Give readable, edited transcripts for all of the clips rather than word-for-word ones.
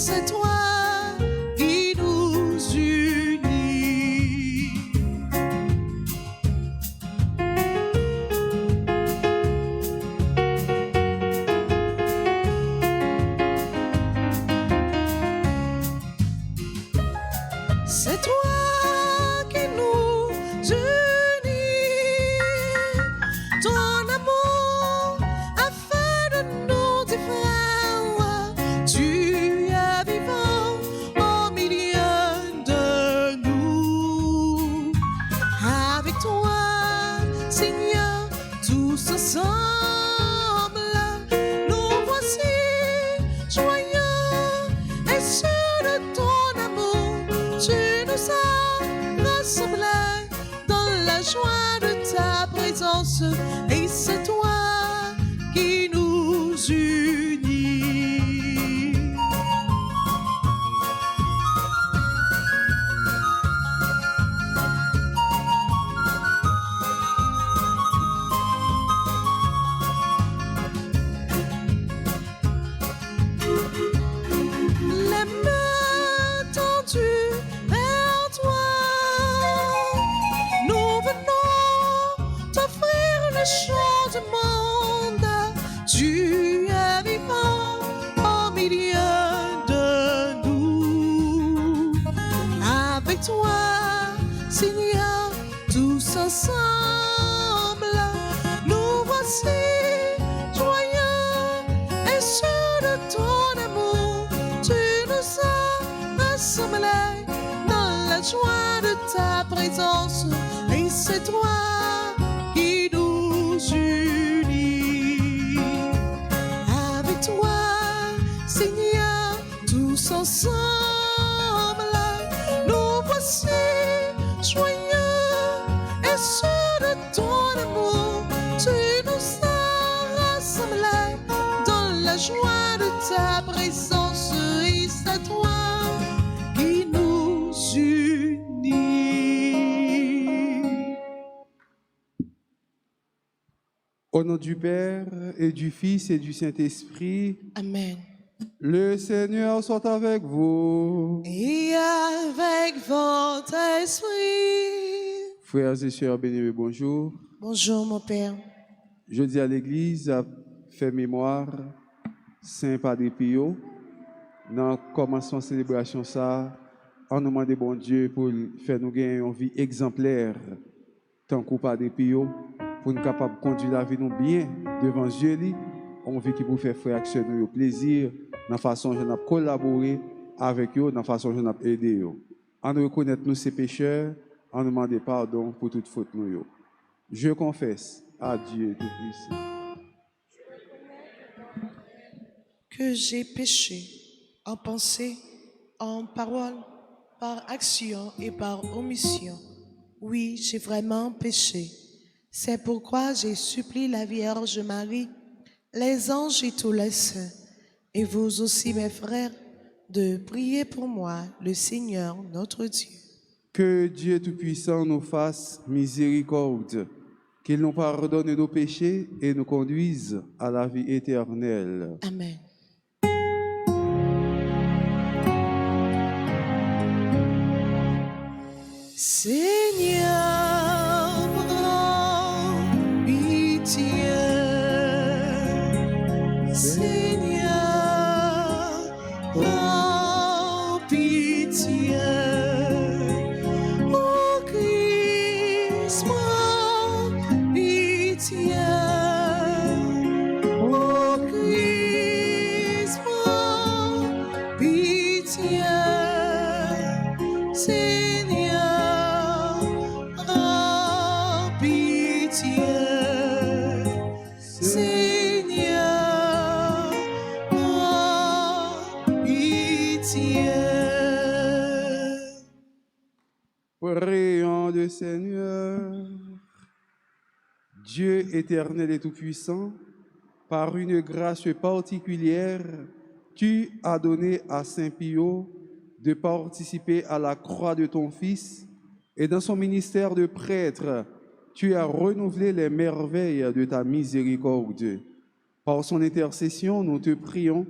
c'est toi qui nous unis. C'est toi qui nous unis. Ton amour a fait de nous des frères. Tu es vivant au milieu de nous. Avec toi, Seigneur, tous ensemble, nous voici joyeux et sûrs de ton amour. Tu nous as rassemblés dans la joie de ta présence, et c'est toi qui nous unis. Les mains tendues vers toi, nous venons t'offrir le chant du monde. Tu es vivant au milieu de nous. Avec toi, Seigneur, tous ensemble, nous voici joyeux et sûrs de ton amour. Tu nous as rassemblés dans la joie de ta présence, et c'est toi qui nous unis. Avec toi, Seigneur, tous ensemble, nous voici joyeux et sûrs de ton amour. Tu nous as rassemblés dans la joie de ta présence, et c'est toi qui nous unis. Au nom du Père et du Fils et du Saint-Esprit, Amen. le Seigneur soit avec vous. Et avec votre esprit. Frères et sœurs bien-aimés, bonjour. Bonjour mon Père. Je dis à l'Église à faire mémoire Saint Padre Pio. Dans le commencement de la célébration, ça, on nous demande bon Dieu pour faire nous gagner une vie exemplaire, tant que Padre Pio, pour nous capables de conduire la vie nous bien devant Dieu, on vie qui pour faire frère action nous plaisir, dans la façon dont nous collaborer avec eux, dans la façon dont nous aider eux. On nous reconnaître nous ces pécheurs, on nous demande pardon pour toute faute nous. Je confesse à Dieu Tout-Puissant Que j'ai péché en pensée, en parole, par action et par omission. Oui, j'ai vraiment péché. C'est pourquoi j'ai supplié la Vierge Marie, les anges et tous les saints, et vous aussi mes frères, de prier pour moi, le Seigneur notre Dieu. Que Dieu Tout-Puissant nous fasse miséricorde, qu'il nous pardonne nos péchés et nous conduise à la vie éternelle. Amen. Seigneur, prends pitié. Seigneur, prends pitié. Ô Christ, prends pitié. Ô Christ, prends pitié. Seigneur, prends pitié. Seigneur, prends pitié. Prions le Seigneur. Dieu éternel et tout-puissant, par une grâce particulière, tu as donné à Saint Pio de participer à la croix de ton Fils, et dans son ministère de prêtre, tu as renouvelé les merveilles de ta miséricorde. Par son intercession, nous te prions,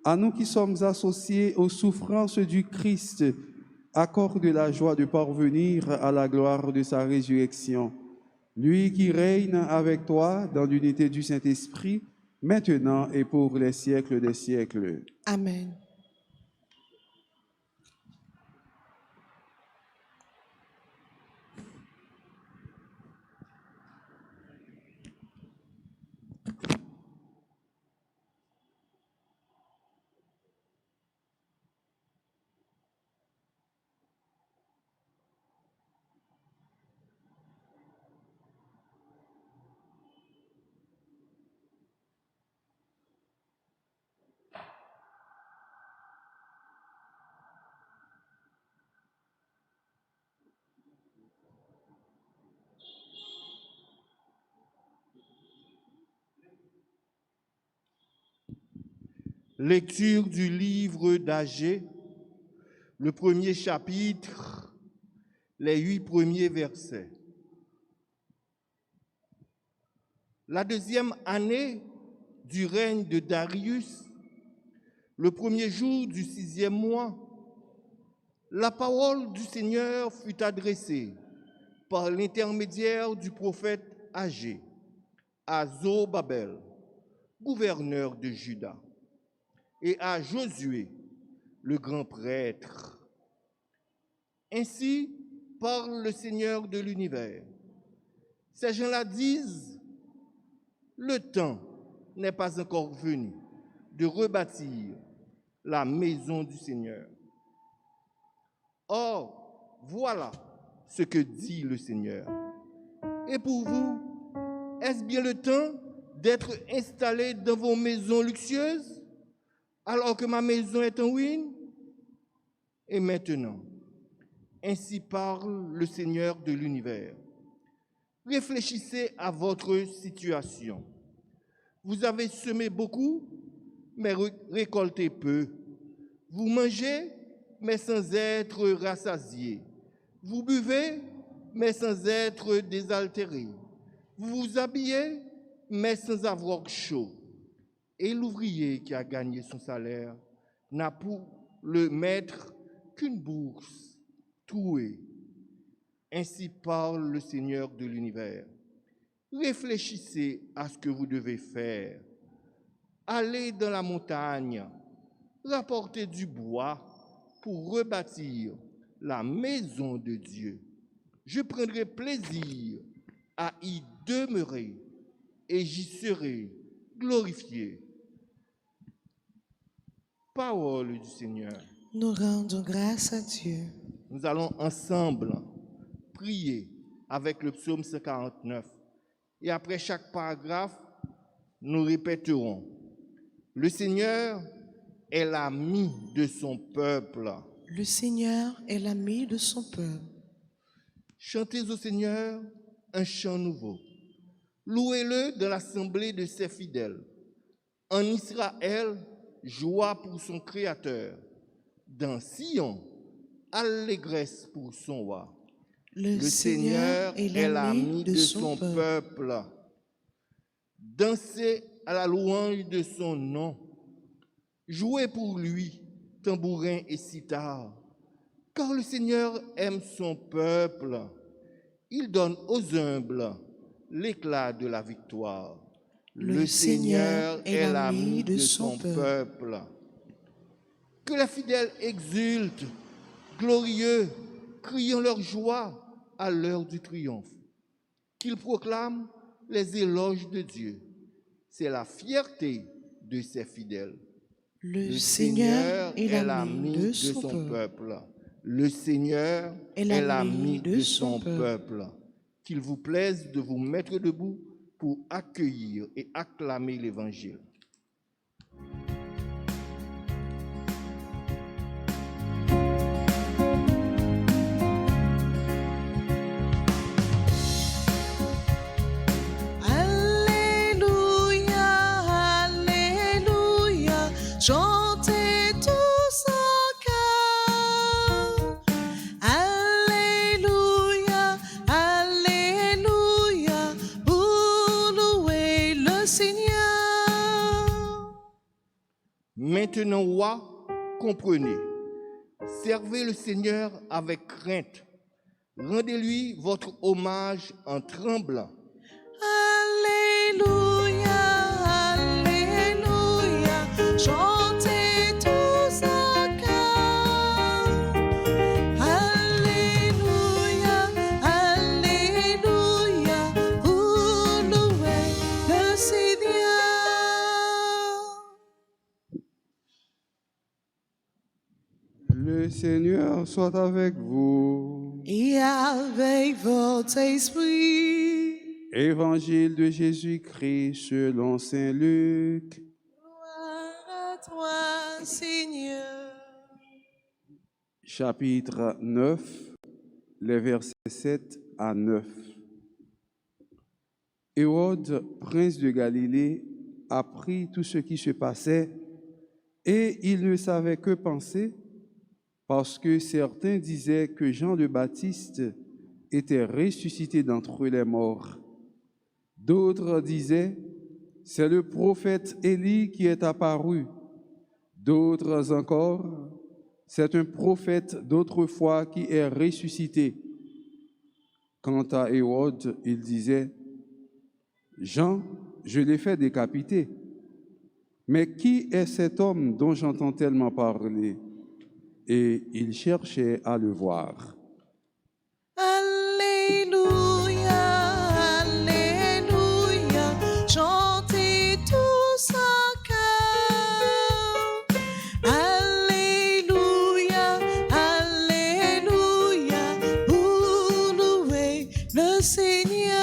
À nous qui sommes associés aux souffrances du Christ, accorde la joie de parvenir à la gloire de sa résurrection. Lui qui règne avec toi dans l'unité du Saint-Esprit, maintenant et pour les siècles des siècles. Amen. Lecture du livre d'Agée, le premier chapitre, les 8 premiers versets. La deuxième année du règne de Darius, le premier jour du 6e mois, la parole du Seigneur fut adressée par l'intermédiaire du prophète Agée à Zorobabel, gouverneur de Juda, et à Josué, le grand prêtre. Ainsi parle le Seigneur de l'univers. Ces gens-là disent, le temps n'est pas encore venu de rebâtir la maison du Seigneur. Or, voilà ce que dit le Seigneur. Et pour vous, est-ce bien le temps d'être installés dans vos maisons luxueuses alors que ma maison est en ruine? Et maintenant, ainsi parle le Seigneur de l'univers. Réfléchissez à votre situation. Vous avez semé beaucoup, mais récolté peu. Vous mangez, mais sans être rassasié. Vous buvez, mais sans être désaltéré. Vous vous habillez, mais sans avoir chaud. Et l'ouvrier qui a gagné son salaire n'a pour le maître qu'une bourse trouée. Ainsi parle le Seigneur de l'univers. Réfléchissez à ce que vous devez faire. Allez dans la montagne, rapportez du bois pour rebâtir la maison de Dieu. Je prendrai plaisir à y demeurer et j'y serai glorifié. Parole du Seigneur. Nous rendons grâce à Dieu. Nous allons ensemble prier avec le psaume 149. Et après chaque paragraphe, nous répéterons. Le Seigneur est l'ami de son peuple. Le Seigneur est l'ami de son peuple. Chantez au Seigneur un chant nouveau. Louez-le dans l'assemblée de ses fidèles. En Israël, joie pour son Créateur. Dans Sion, allégresse pour son roi. Le Seigneur est l'ami de son peuple. Dansez à la louange de son nom. Jouez pour lui, tambourin et sitar. Car le Seigneur aime son peuple. Il donne aux humbles l'éclat de la victoire. Le Seigneur est l'ami de son peuple. Que les fidèles exultent, glorieux, criant leur joie à l'heure du triomphe. Qu'ils proclament les éloges de Dieu. C'est la fierté de ses fidèles. Le Seigneur est l'ami de son peuple. Le Seigneur est l'ami de son peuple. Qu'il vous plaise de vous mettre debout pour accueillir et acclamer l'Évangile. Chantez tous en chœur. Alléluia, Alléluia, pour louer le Seigneur. Maintenant, roi, comprenez. Servez le Seigneur avec crainte. Rendez-lui votre hommage en tremblant. Alléluia, Alléluia, chantez tous en chœur. Alléluia, Alléluia, vous louez le Seigneur. Le Seigneur soit avec vous. Et avec votre esprit. Évangile de Jésus-Christ selon saint Luc. Gloire à toi, Seigneur. Chapitre 9, les versets 7 à 9. Hérode, prince de Galilée, apprit tout ce qui se passait et il ne savait que penser parce que certains disaient que Jean le Baptiste était ressuscité d'entre les morts. D'autres disaient, c'est le prophète Élie qui est apparu. D'autres encore, c'est un prophète d'autrefois qui est ressuscité. Quant à Hérode, il disait, Jean, je l'ai fait décapiter. Mais qui est cet homme dont j'entends tellement parler? Et il cherchait à le voir. Alléluia, Alléluia, chantez tous en chœur. Alléluia, Alléluia, vous louez le Seigneur.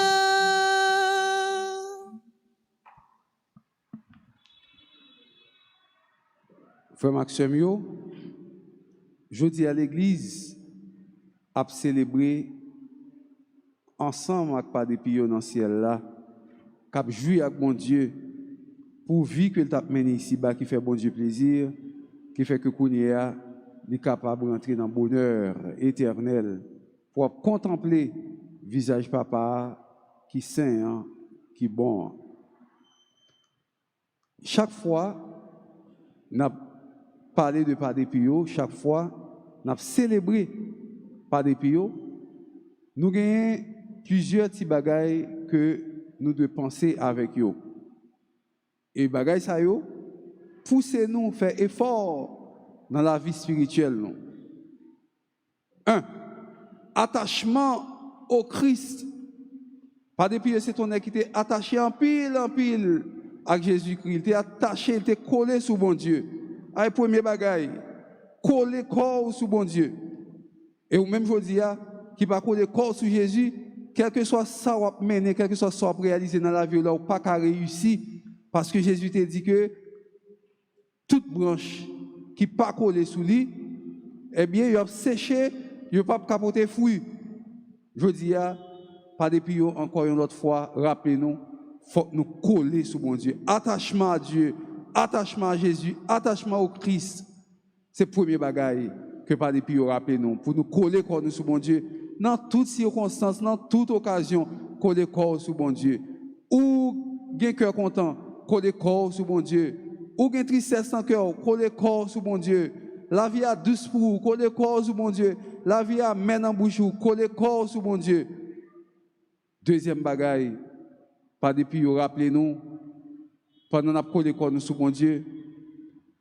Frère Maxime, je dis à l'Église à célébrer ensemble avec pas des pions dans le ciel là, qu'à jouer avec mon Dieu pour vivre que le t'a mené ici bas qui fait bon Dieu plaisir, qui fait que Kounia est capable d'entrer dans le bonheur éternel pour contempler le visage papa qui saint, hein, qui bon. Chaque fois, n'a parlé de pas des pions, chaque fois nous avons célébré par des pions, nous avons plusieurs petits bagailles que nous devons penser avec eux. Et bagailles ça yo, poussez-nous à faire effort dans la vie spirituelle. Non? 1. Attachement au Christ. Pas des pieux, c'est ton qui était attaché en pile avec Jésus-Christ. Il était attaché, il était collé sous bon Dieu. Ah, premier bagaille. Coller corps sous bon Dieu. Et ou même je dis, qui va coller corps sous Jésus, quel que soit ça ou mener, quel que soit ça ou réaliser dans la vie, là, ou pas qu'à réussir, parce que Jésus t'a dit que toute branche qui pas collée sous lui, eh bien, il a séché, il n'a pas capoté fruit. Je dis, pas depuis encore une autre fois, rappelez-nous, il faut nous coller sous bon Dieu. Attachement à Dieu, attachement à Jésus, attachement au Christ. C'est le premier bagage que par depuis rappelez-nous pour nous coller corps sous bon Dieu dans toutes circonstances, dans toute occasion, coller corps sous bon Dieu. Ou gain cœur content, coller corps sous bon Dieu. Ou gain tristesse en cœur, coller corps sous bon Dieu. La vie a douce pour vous, coller corps sous bon Dieu. La vie a main en bouche, coller corps sous bon Dieu. Deuxième bagage, par depuis rappelez-nous pendant qu'on coller corps sous bon Dieu,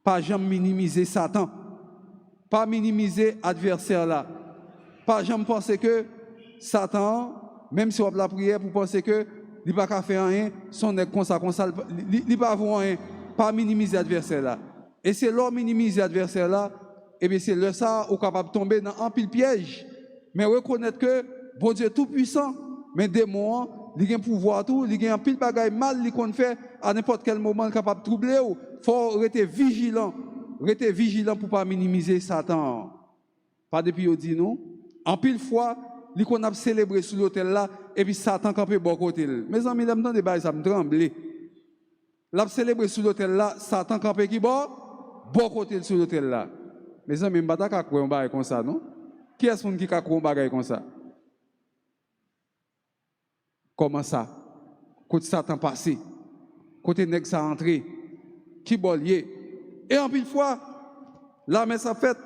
pas jamais minimiser Satan. Pas minimiser l'adversaire là. Pas jamais penser que Satan, même si on a la prière pour penser que il n'a pas faire rien, son est comme ça, il n'a pas voir rien. Pas minimiser l'adversaire là. Et c'est l'homme minimiser l'adversaire là, et bien c'est le ça ou capable de tomber dans un pile piège. Mais reconnaître que bon Dieu tout puissant, mais démon, il a un pouvoir tout, il a un pile bagaille mal qu'on fait à n'importe quel moment capable de troubler. Il faut rester vigilant. Restez vigilant pour ne pas minimiser Satan. Pas depuis qu'on dit nous. En pile fois, qu'on a célébré sous l'hôtel là, et puis Satan campé bon côté. Mes amis, là, dans des bails, ça me tremble. L'a célébré sous l'hôtel là, Satan campé qui bon côté sous l'hôtel là. Mes amis, je ne sais pas quoi un bail comme ça, non? Qui est-ce qui a quoi un bail comme ça? Comment ça? Côté Satan passé, côté nèg ça entré, qui bollier. Et en pile fois, la messe a fait,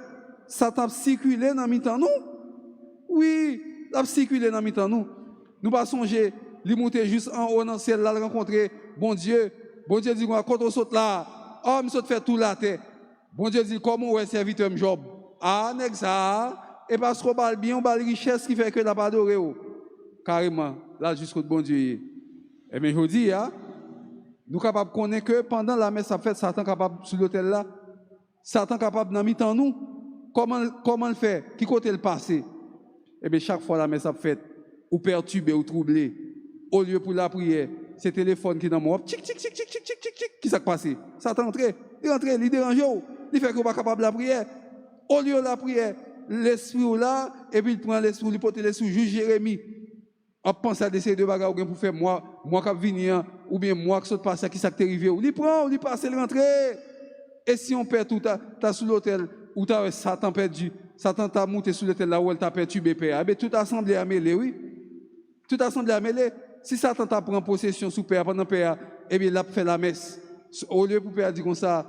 ça t'a circulé dans mi-temps nous. Oui, ça a circulé dans mi-temps nous. Nous pas songer, lui monter juste en haut dans le ciel, là, rencontrer, bon Dieu dit, quand on saute là, oh, je saute faire tout la terre. Bon Dieu dit, comment est serviteur Job? Ah, nèg ça, et parce qu'on parle bien, on parle richesse qui fait que la pas adoré. Carrément, là, jusqu'au bon Dieu. Et bien, je dis, nous sommes capables de connaître que pendant la messe, ça fait Satan capable sur l'hôtel là, Satan capable dans mi-temps nous. Comment le fait? Qui côté le passé? Eh bien, chaque fois la messe a fait, ou perturbé, ou troublé, au lieu pour la prière, c'est le téléphone qui est dans moi, tic, tic, tic, tic, tic, tic, tic, tic, qui s'est passé? Satan entre, il dérange, il fait qu'on pas capable de la prière. Au lieu de la prière, l'esprit là, et puis il prend l'esprit, il porte l'esprit, juge Jérémie. On pense à des de bagages pour faire moi qui venir, ou bien moi qui saute passer, qui s'est arrivé, il prend, il passe, il rentre. Et si on perd tout, t'as sous l'hôtel, ou t'as Satan perdu, Satan t'a monté sous l'hôtel là où elle t'a perturbé, eh bien, tout assemblée à mêler, oui. Tout assemblée à mêler. Si Satan t'a pris possession sous Père, pendant Père, eh bien, il a fait la messe. Au lieu pour Père dire comme ça,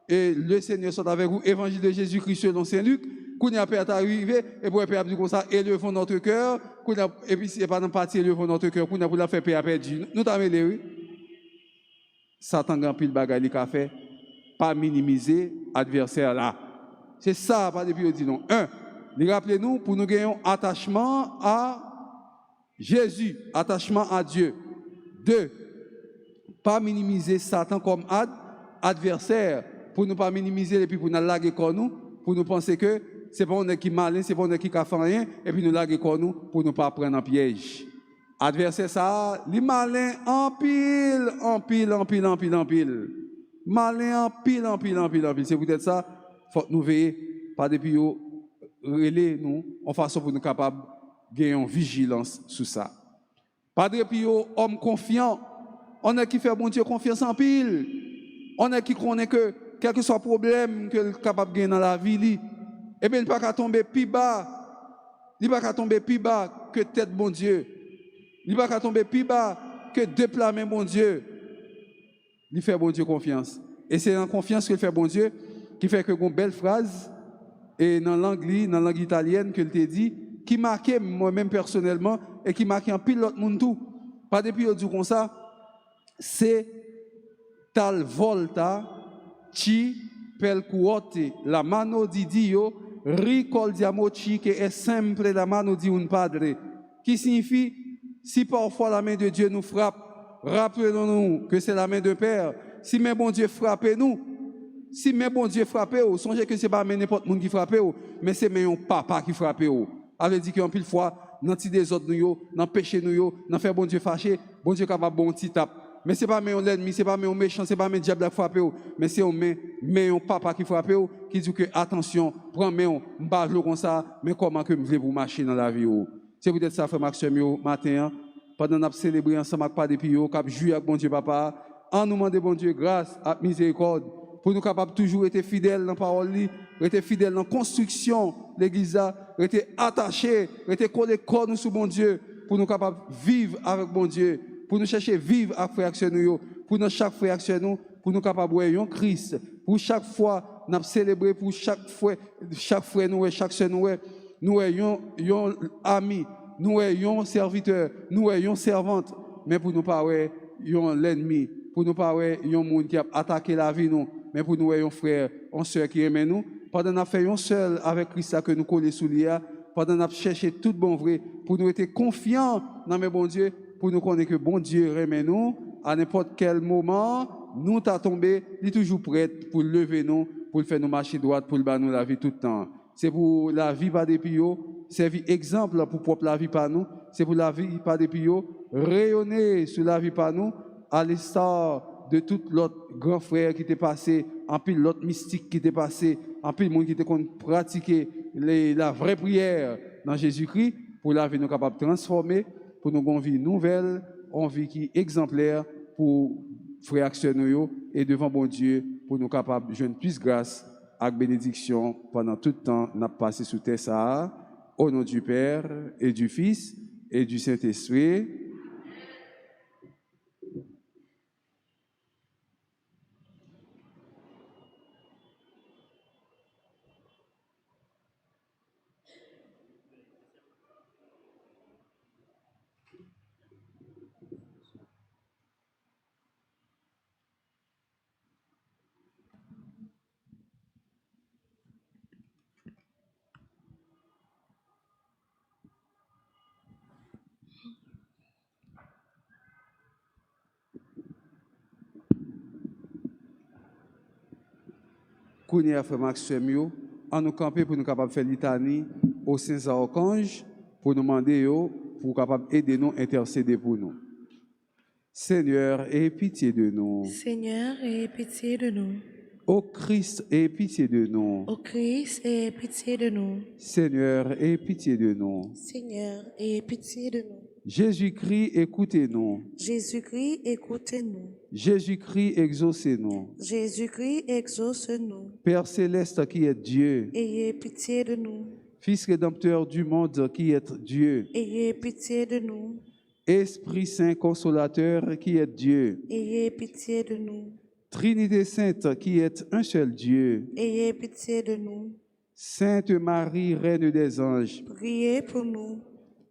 et le Seigneur soit avec vous, évangile de Jésus-Christ selon Saint-Luc, quand il a Père arrivé, et pour Père dire comme ça, élevons notre cœur, et puis c'est pas dans partie, élevons notre cœur, pour la faire Père perdu. Nous t'avons mêlé, oui. Satan grand pile bagaille qu'il a fait, pas minimiser l'adversaire là. C'est ça, pas depuis dit non. Un, rappelez-nous pour nous gagner attachement à Jésus, attachement à Dieu. Deux, pas minimiser Satan comme adversaire, pour ne pas minimiser et puis pour nous laguer comme nous, pour nous penser que c'est pas on qui malin, c'est pas on qui fait rien, et puis nous laguer comme nous pour ne pas prendre un piège. Adversaire ça, les malins en pile, en pile, en pile, en pile, en pile. Malin en pile, en pile, en pile, en pile. C'est peut-être ça, faut que nous veiller, pas depuis relais nous, en façon pour nous capables de gagner une vigilance sur ça. Pas depuis homme confiant, on a qui fait bon Dieu confiance en pile. On a qui connaît que quel que soit le problème que est capable de gagner dans la vie, eh bien, il ne peut pas tomber plus bas. Il ne peut pas tomber plus bas que tête bon Dieu. Il ne peut pas tomber plus bas que deux plats main bon Dieu. Il fait bon Dieu confiance. Et c'est en confiance qu'il fait bon Dieu qui fait que une belle phrase et dans langue italienne que te dit qui marquait moi-même personnellement et qui marquait un pilote monde tout. Pas depuis au comme ça, c'est talvolta ci percuote la mano di Dio ricordiamoci che è sempre la mano di un padre, qui signifie si parfois la main de Dieu nous frappe, rappelons-nous que c'est la main de Père. Si mes bon Dieu frappe nous, si mes bon Dieu frappe, songez que ce n'est pas n'importe qui qui frappe, mais c'est mon papa qui frappe. Avait dit qu'en pile fois, dans le désordre, dans le péché, dans faire bon Dieu fâché, bon Dieu capable bon petit tape. Mais ce n'est pas l'ennemi, ce n'est pas mon méchant, ce n'est pas mon diable qui frappe, mais c'est mon papa qui frappe, qui dit que attention, prends mon bas comme ça, mais comment que je voulais vous marcher dans la vie. C'est peut-être ça, frère Maxime, matin, pendant que nous célébrons ensemble avec Père Depuis, nous jouons avec bon Dieu papa, en nous demandant bon Dieu grâce et miséricorde, pour nous capables toujours être fidèles dans la parole, être fidèles dans la construction de l'église, être attachés, être collés corps nous sous bon Dieu, pour nous capables de vivre avec bon Dieu, pour nous chercher à vivre avec frère nous, pour nous chaque frère nous, pour nous capables de voir Christ, pour chaque fois nous célébrer, pour chaque frère nous, chaque sœur nous ayons amis, nous ayons serviteurs, nous ayons servantes, mais pour nous pas l'ennemi, pour nous pas un monde qui a attaqué la vie nous, mais pour nous ayons frère, une sœur qui aime nous, pendant que nous faisons seul avec Christ que nous collons sous l'IA, pendant que nous cherchons tout bon vrai, pour nous être confiants dans mes bon Dieu, pour nous connaître que bon Dieu aime nous, à n'importe quel moment, nous t'as tombé, il est toujours prêt pour lever nous, pour faire nous marcher droite, pour nous la vie tout le temps. C'est pour la vie par des pio, servir exemple pour propre la vie par nous, c'est pour la vie par des pio, rayonner sur la vie par nous, à l'instar de tout l'autre grand frère qui était passé, en pile l'autre mystique qui était passé, en pile monde qui était pratiquer la vraie prière dans Jésus-Christ, pour la vie nous capable de transformer, pour nous une vie nouvelle, une vie qui est exemplaire pour frères actionnaires et devant bon Dieu, pour nous capables de joindre plus grâce avec bénédiction pendant tout le temps n'a passé sous terre ça, au nom du Père et du Fils et du Saint-Esprit. Kounia frère Maxime yo, en nous camper pour nous capables faire litanie aux saints archanges pour nous demander yo pour capable aider nous intercéder pour nous. Seigneur, aie pitié de nous. Seigneur, aie pitié de nous. Ô Christ, aie pitié de nous. Ô Christ, aie pitié de nous. Seigneur, aie pitié de nous. Seigneur, aie pitié de nous. Jésus-Christ, écoutez-nous. Jésus-Christ, écoutez-nous. Jésus-Christ, exaucez-nous. Jésus-Christ, exauce-nous. Père céleste qui est Dieu, Ayez pitié de nous. Fils rédempteur du monde qui est Dieu, Ayez pitié de nous. Esprit Saint consolateur qui est Dieu, Ayez pitié de nous. Trinité sainte qui est un seul Dieu, Ayez pitié de nous. Sainte Marie, Reine des anges, Priez pour nous.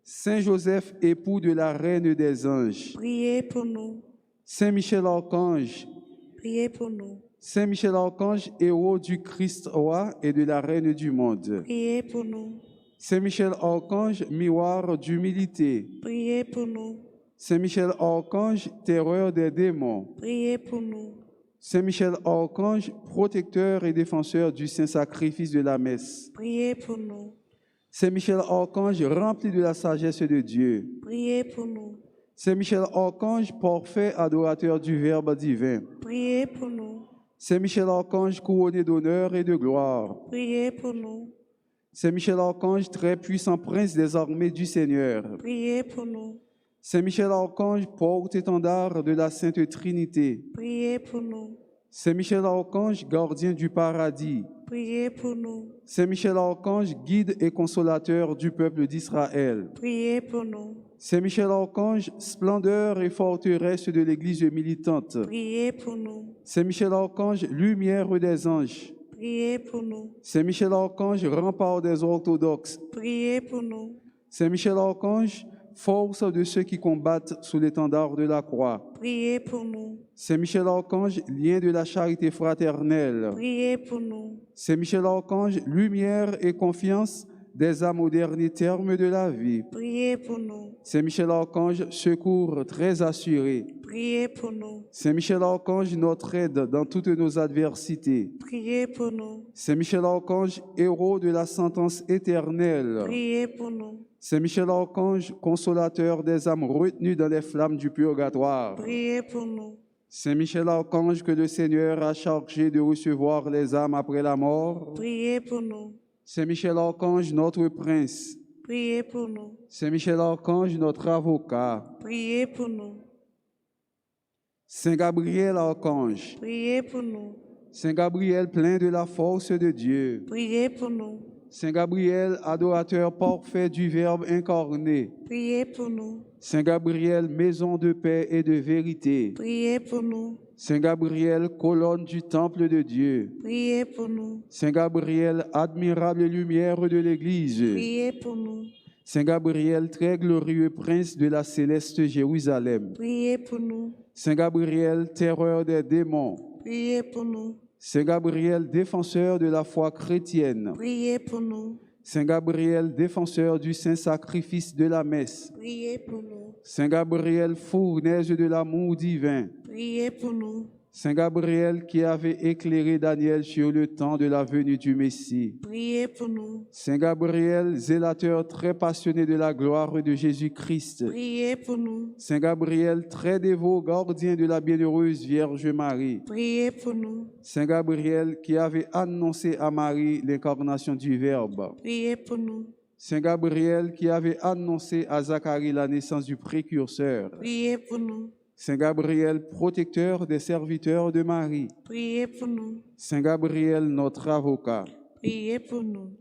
Saint Joseph, époux de la Reine des anges, Priez pour nous. Saint Michel Archange, Priez pour nous. Saint Michel Archange, héros du Christ roi et de la Reine du monde. Priez pour nous. Saint Michel Archange, miroir d'humilité. Priez pour nous. Saint Michel Archange, terreur des démons. Priez pour nous. Saint Michel Archange, protecteur et défenseur du saint sacrifice de la messe. Priez pour nous. Saint Michel Archange, rempli de la sagesse de Dieu. Priez pour nous. Saint Michel Archange, parfait adorateur du Verbe divin. Priez pour nous. Saint Michel Archange, couronné d'honneur et de gloire. Priez pour nous. Saint Michel Archange, très puissant prince des armées du Seigneur. Priez pour nous. Saint Michel Archange, porte-étendard de la Sainte Trinité. Priez pour nous. Saint Michel Archange, gardien du paradis. Priez pour nous. Saint Michel Archange, guide et consolateur du peuple d'Israël. Priez pour nous. Saint Michel Archange, splendeur et forteresse de l'Église militante. Priez pour nous. Saint Michel Archange, lumière des anges. Priez pour nous. Saint Michel Archange, rempart des orthodoxes. Priez pour nous. Saint Michel Archange, force de ceux qui combattent sous l'étendard de la croix. Priez pour nous. Saint Michel Archange, lien de la charité fraternelle. Priez pour nous. Saint Michel Archange, lumière et confiance des âmes au dernier terme de la vie. Priez pour nous. Saint Michel Archange, secours très assuré. Priez pour nous. Saint Michel Archange, notre aide dans toutes nos adversités. Priez pour nous. Saint Michel Archange, héros de la sentence éternelle. Priez pour nous. Saint Michel Archange, consolateur des âmes retenues dans les flammes du purgatoire. Priez pour nous. Saint Michel Archange, que le Seigneur a chargé de recevoir les âmes après la mort. Priez pour nous. Saint Michel Archange, notre prince. Priez pour nous. Saint Michel Archange, notre avocat. Priez pour nous. Saint Gabriel Archange. Priez pour nous. Saint Gabriel, plein de la force de Dieu. Priez pour nous. Saint Gabriel, adorateur parfait du Verbe incarné. Priez pour nous. Saint Gabriel, maison de paix et de vérité. Priez pour nous. Saint Gabriel, colonne du temple de Dieu. Priez pour nous. Saint Gabriel, admirable lumière de l'Église. Priez pour nous. Saint Gabriel, très glorieux prince de la céleste Jérusalem. Priez pour nous. Saint Gabriel, terreur des démons. Priez pour nous. Saint Gabriel, défenseur de la foi chrétienne. Priez pour nous. Saint Gabriel, défenseur du saint sacrifice de la messe. Priez pour nous. Saint Gabriel, fournaise de l'amour divin. Priez pour nous. Saint Gabriel qui avait éclairé Daniel sur le temps de la venue du Messie. Priez pour nous. Saint Gabriel, zélateur très passionné de la gloire de Jésus-Christ. Priez pour nous. Saint Gabriel, très dévot, gardien de la bienheureuse Vierge Marie. Priez pour nous. Saint Gabriel qui avait annoncé à Marie l'incarnation du Verbe. Priez pour nous. Saint Gabriel qui avait annoncé à Zacharie la naissance du précurseur. Priez pour nous. Saint Gabriel, protecteur des serviteurs de Marie. Priez pour nous. Saint Gabriel, notre avocat. Priez pour nous.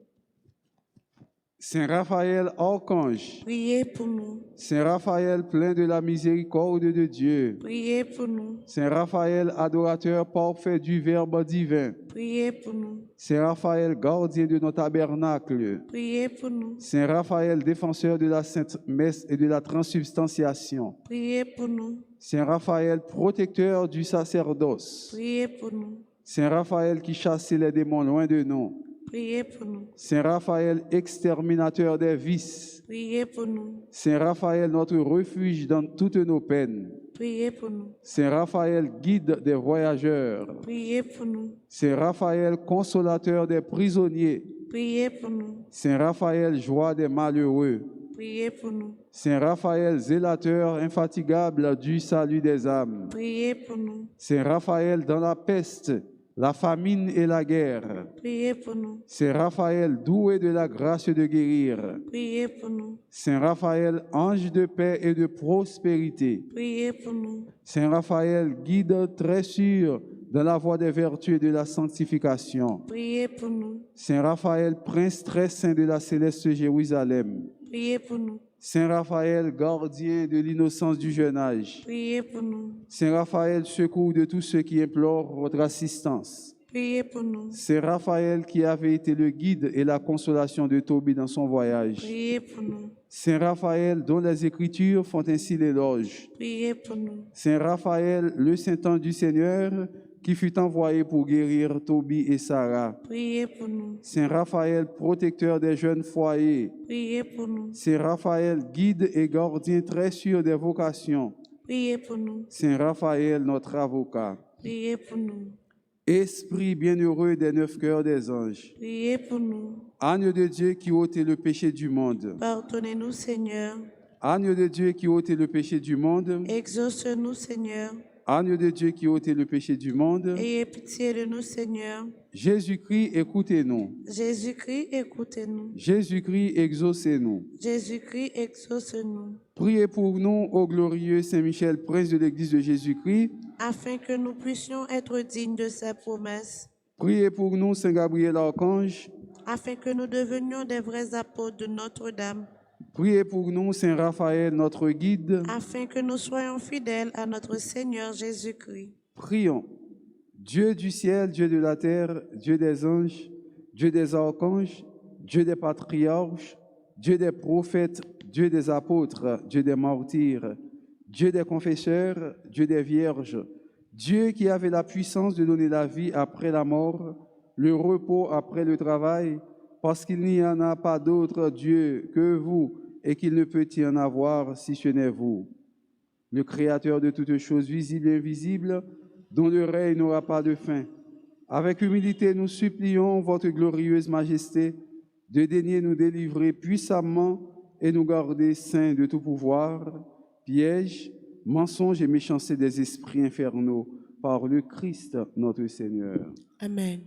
Saint Raphaël, archange. Priez pour nous. Saint Raphaël, plein de la miséricorde de Dieu. Priez pour nous. Saint Raphaël, adorateur parfait du Verbe divin. Priez pour nous. Saint Raphaël, gardien de nos tabernacles. Priez pour nous. Saint Raphaël, défenseur de la Sainte Messe et de la transubstantiation. Priez pour nous. Saint Raphaël, protecteur du sacerdoce. Priez pour nous. Saint Raphaël qui chassait les démons loin de nous. Priez pour nous. Saint Raphaël, exterminateur des vices. Priez pour nous. Saint Raphaël, notre refuge dans toutes nos peines. Priez pour nous. Saint Raphaël, guide des voyageurs. Priez pour nous. Saint Raphaël, consolateur des prisonniers. Priez pour nous. Saint Raphaël, joie des malheureux. Priez pour nous. Saint Raphaël, zélateur infatigable du salut des âmes. Priez pour nous. Saint Raphaël, dans la peste, la famine et la guerre. Priez pour nous. Saint Raphaël, doué de la grâce de guérir. Priez pour nous. Saint Raphaël, ange de paix et de prospérité. Priez pour nous. Saint Raphaël, guide très sûr dans la voie des vertus et de la sanctification. Priez pour nous. Saint Raphaël, prince très saint de la céleste Jérusalem. Priez pour nous. Saint Raphaël, gardien de l'innocence du jeune âge. Priez pour nous. Saint Raphaël, secours de tous ceux qui implorent votre assistance. Priez pour nous. Saint Raphaël, qui avait été le guide et la consolation de Tobie dans son voyage. Priez pour nous. Saint Raphaël, dont les Écritures font ainsi l'éloge. Priez pour nous. Saint Raphaël, le saint ange du Seigneur, qui fut envoyé pour guérir Tobie et Sarah. Priez pour nous. Saint Raphaël, protecteur des jeunes foyers. Priez pour nous. Saint Raphaël, guide et gardien très sûr des vocations. Priez pour nous. Saint Raphaël, notre avocat. Priez pour nous. Esprit bienheureux des 9 cœurs des anges. Priez pour nous. Agneau de Dieu qui ôtait le péché du monde. Pardonnez-nous, Seigneur. Agneau de Dieu qui ôtait le péché du monde. Exauce-nous, Seigneur. Agneau de Dieu qui ôtait le péché du monde. Ayez pitié de nous, Seigneur. Jésus-Christ, écoutez-nous. Jésus-Christ, écoutez-nous. Jésus-Christ, exaucez-nous. Jésus-Christ, exauce-nous. Priez pour nous, ô glorieux Saint-Michel, prince de l'Église de Jésus-Christ. Afin que nous puissions être dignes de ses promesses. Priez pour nous, Saint Gabriel Archange. Afin que nous devenions des vrais apôtres de Notre-Dame. Priez pour nous, Saint Raphaël, notre guide. Afin que nous soyons fidèles à notre Seigneur Jésus-Christ. Prions. Dieu du ciel, Dieu de la terre, Dieu des anges, Dieu des archanges, Dieu des patriarches, Dieu des prophètes, Dieu des apôtres, Dieu des martyrs, Dieu des confesseurs, Dieu des vierges, Dieu qui avait la puissance de donner la vie après la mort, le repos après le travail, parce qu'il n'y en a pas d'autre Dieu que vous et qu'il ne peut y en avoir si ce n'est vous. Le Créateur de toutes choses visibles et invisibles, dont le règne n'aura pas de fin. Avec humilité, nous supplions votre glorieuse majesté de daigner nous délivrer puissamment et nous garder saints de tout pouvoir, piège, mensonge et méchanceté des esprits infernaux, par le Christ notre Seigneur. Amen.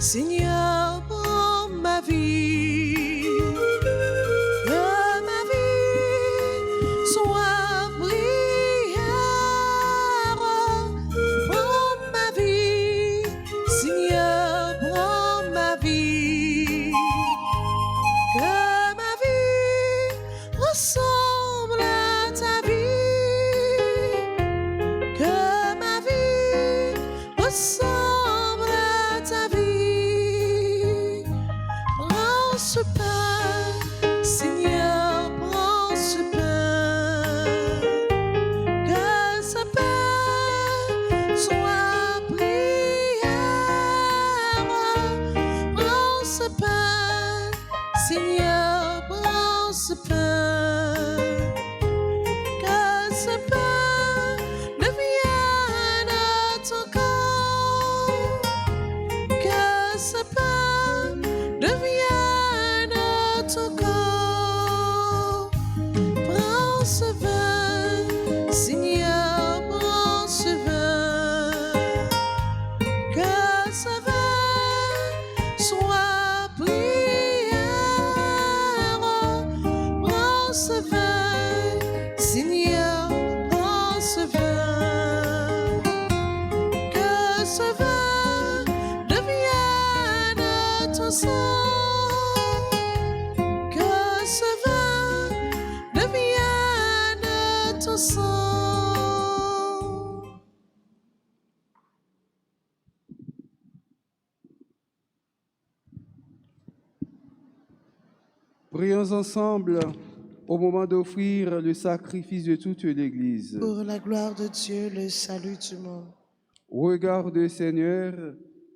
Seigneur, prends ma vie, que ma vie soit prière. Prends ma vie, Seigneur, prends ma vie, que ma vie ressemble à ta vie, que ma vie ressemble. Ce pain, Seigneur, prends ce pain, que ce pain soit prière. Prends ce pain, Seigneur, prends ce pain, que ce pain devienne ton corps. ce vin devienne ton sang. Que ce vin devienne ton sang. Prions ensemble au moment d'offrir le sacrifice de toute l'Église. Pour la gloire de Dieu, le salut du monde. Regarde, Seigneur,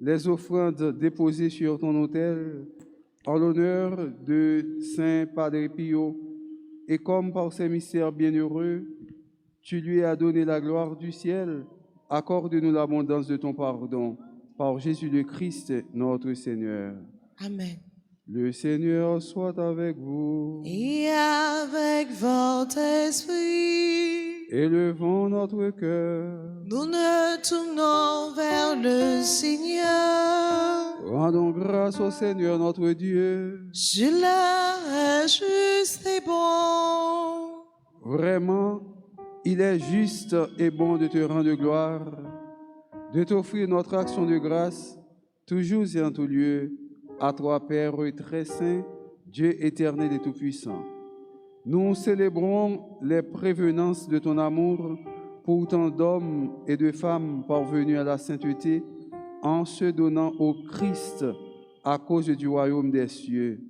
les offrandes déposées sur ton autel en l'honneur de Saint Padre Pio, et comme par ces mystères bienheureux, tu lui as donné la gloire du ciel, accorde-nous l'abondance de ton pardon, par Jésus le Christ, notre Seigneur. Amen. Le Seigneur soit avec vous. Et avec votre esprit, Élevons notre cœur. nous nous tournons vers le Seigneur. Rendons grâce au Seigneur notre Dieu. Cela est juste et bon. Vraiment, il est juste et bon de te rendre gloire, de t'offrir notre action de grâce, toujours et en tout lieu, à toi, Père très saint, Dieu éternel et tout-puissant. Nous célébrons les prévenances de ton amour pour tant d'hommes et de femmes parvenus à la sainteté en se donnant au Christ à cause du royaume des cieux.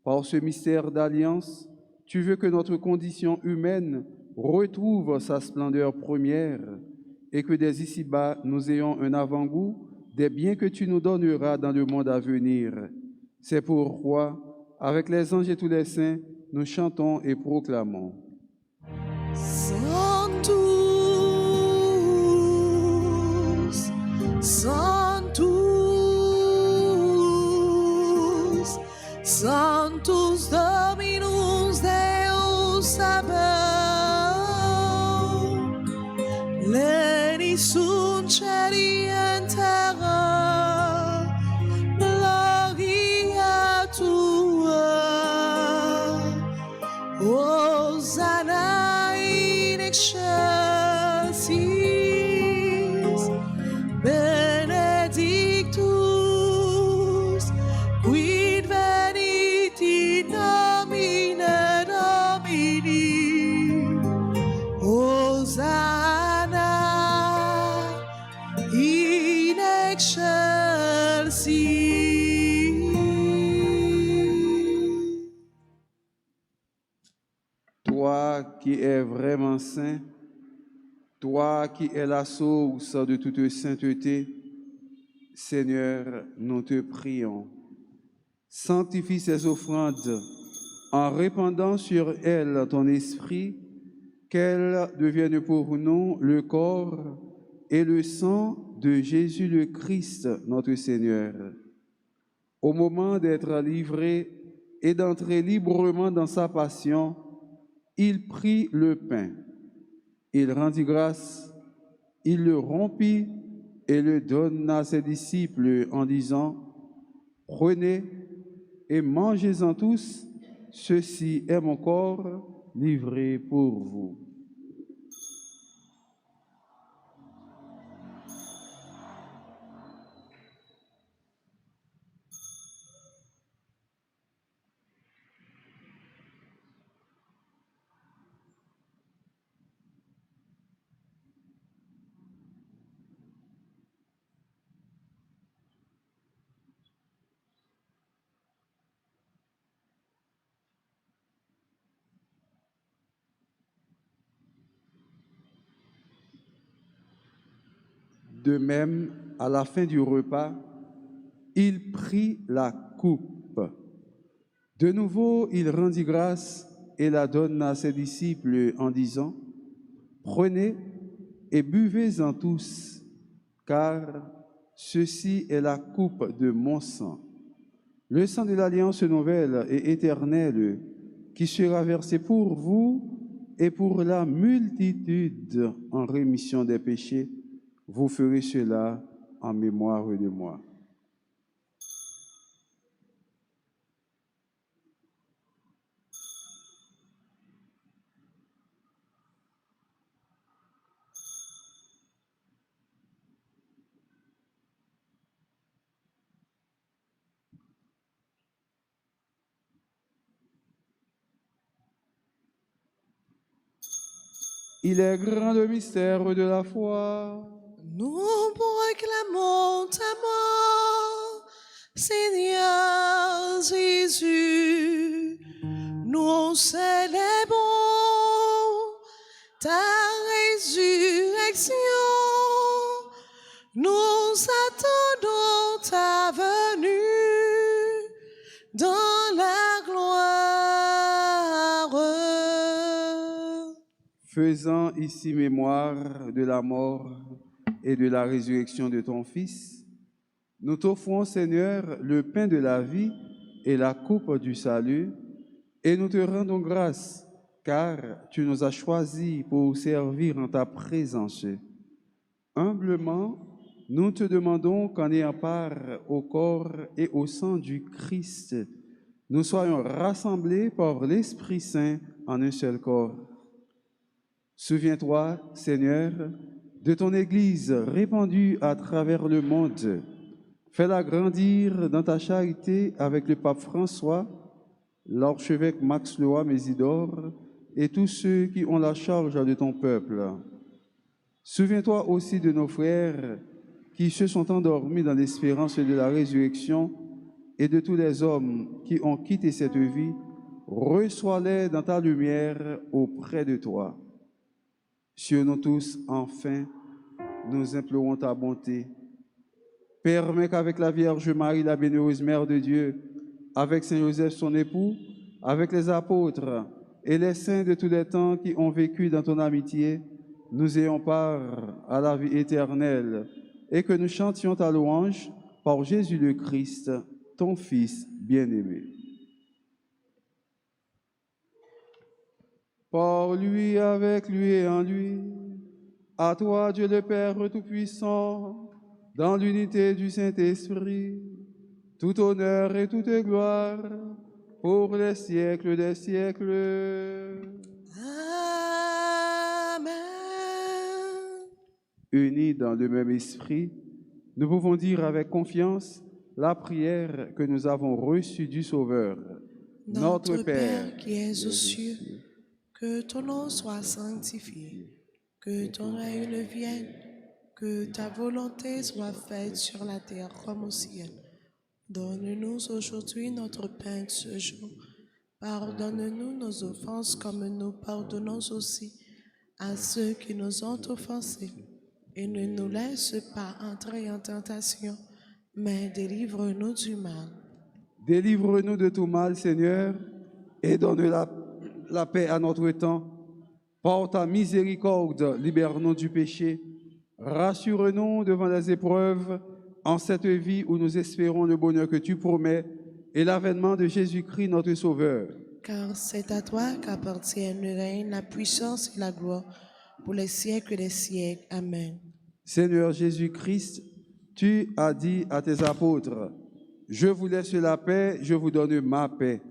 Par ce mystère d'alliance, tu veux que notre condition humaine retrouve sa splendeur première et que dès ici-bas, nous ayons un avant-goût des biens que tu nous donneras dans le monde à venir. C'est pourquoi, avec les anges et tous les saints, nous chantons et proclamons. Sanctus, Sanctus, Sanctus Dominus Deus Sabaoth, pleni sunt celi et terra, gloria tua. Hosanna in excelsis, benedictus, quid venit in nomine Domini. Hosanna in excelsis. Toi qui es vraiment saint, toi qui es la source de toute sainteté, Seigneur, nous te prions. Sanctifie ces offrandes en répandant sur elles ton esprit, qu'elles deviennent pour nous le corps et le sang de Jésus le Christ, notre Seigneur. Au moment d'être livré et d'entrer librement dans sa passion, il prit le pain, il rendit grâce, il le rompit et le donna à ses disciples en disant, « Prenez et mangez-en tous, ceci est mon corps livré pour vous. » De même, à la fin du repas, il prit la coupe. De nouveau, il rendit grâce et la donna à ses disciples en disant, « Prenez et buvez-en tous, car ceci est la coupe de mon sang, le sang de l'alliance nouvelle et éternelle, qui sera versé pour vous et pour la multitude en rémission des péchés. Vous ferez cela en mémoire de moi. » Il est grand le mystère de la foi. Nous proclamons ta mort, Seigneur Jésus. Nous célébrons ta résurrection. Nous attendons ta venue dans la gloire. Faisant ici mémoire de la mort et de la résurrection de ton Fils, nous t'offrons, Seigneur, le pain de la vie et la coupe du salut, et nous te rendons grâce, car tu nous as choisis pour servir en ta présence. Humblement, nous te demandons qu'en ayant part au corps et au sang du Christ, nous soyons rassemblés par l'Esprit Saint en un seul corps. Souviens-toi, Seigneur, de ton Église répandue à travers le monde. Fais-la grandir dans ta charité avec le pape François, l'archevêque Max Loa Mésidor et tous ceux qui ont la charge de ton peuple. Souviens-toi aussi de nos frères qui se sont endormis dans l'espérance de la résurrection et de tous les hommes qui ont quitté cette vie. Reçois-les dans ta lumière auprès de toi. Sur nous tous, enfin, nous implorons ta bonté. Permets qu'avec la Vierge Marie, la bienheureuse Mère de Dieu, avec Saint Joseph, son époux, avec les apôtres et les saints de tous les temps qui ont vécu dans ton amitié, nous ayons part à la vie éternelle et que nous chantions ta louange par Jésus le Christ, ton Fils bien-aimé. Par lui, avec lui et en lui, à toi, Dieu le Père Tout-Puissant, dans l'unité du Saint-Esprit, tout honneur et toute gloire pour les siècles des siècles. Amen. Unis dans le même esprit, nous pouvons dire avec confiance la prière que nous avons reçue du Sauveur. Notre Père qui es aux cieux, que ton nom soit sanctifié, que ton règne vienne, que ta volonté soit faite sur la terre comme au ciel. Donne-nous aujourd'hui notre pain de ce jour. Pardonne-nous nos offenses comme nous pardonnons aussi à ceux qui nous ont offensés. Et ne nous laisse pas entrer en tentation, mais délivre-nous du mal. Délivre-nous de tout mal, Seigneur, et donne la paix à notre temps. Par ta miséricorde, libère-nous du péché. Rassure-nous devant les épreuves en cette vie où nous espérons le bonheur que tu promets et l'avènement de Jésus-Christ, notre Sauveur. Car c'est à toi qu'appartiennent le règne, la puissance et la gloire pour les siècles des siècles. Amen. Seigneur Jésus-Christ, tu as dit à tes apôtres, « Je vous laisse la paix, je vous donne ma paix.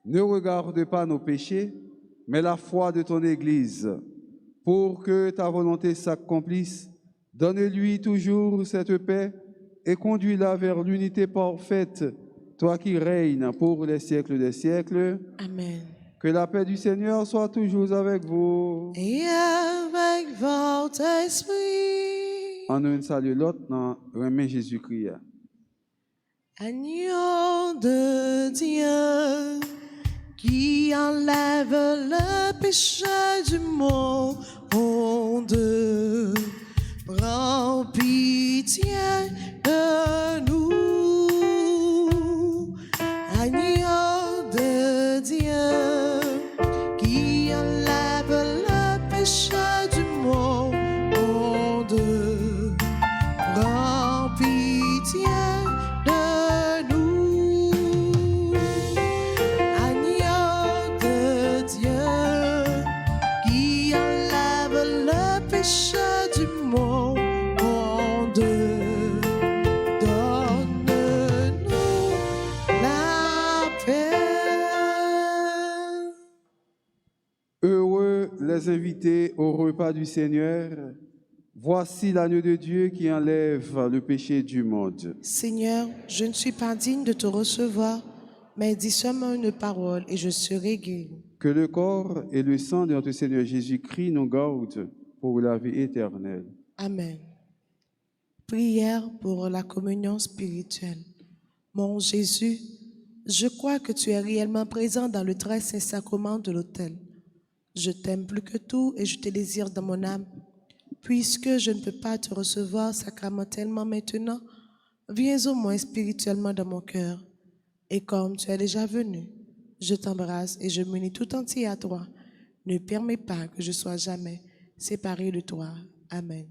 Ne regarde pas nos péchés, mais la foi de ton Église. Pour que ta volonté s'accomplisse, donne-lui toujours cette paix et conduis-la vers l'unité parfaite, toi qui règnes pour les siècles des siècles. Amen. Que la paix du Seigneur soit toujours avec vous. Et avec votre esprit. En un salut l'autre, dans remet Jésus-Christ. Agneau de Dieu, qui enlève le péché du monde, prends pitié de nous. Agneau de Dieu, qui enlève le péché du monde, prends pitié de nous. Agneau de Dieu, qui enlève le péché du monde, donne-nous la paix. Heureux les invités au repas du Seigneur. Voici l'agneau de Dieu qui enlève le péché du monde. Seigneur, je ne suis pas digne de te recevoir, mais dis seulement une parole et je serai guéri. Que le corps et le sang de notre Seigneur Jésus-Christ nous gardent pour la vie éternelle. Amen. Prière pour la communion spirituelle. Mon Jésus, je crois que tu es réellement présent dans le très saint sacrement de l'autel. Je t'aime plus que tout et je te désire dans mon âme. Puisque je ne peux pas te recevoir sacramentellement maintenant, viens au moins spirituellement dans mon cœur. Et comme tu es déjà venu, je t'embrasse et je m'unis tout entier à toi. Ne permets pas que je sois jamais séparé de toi. Amen.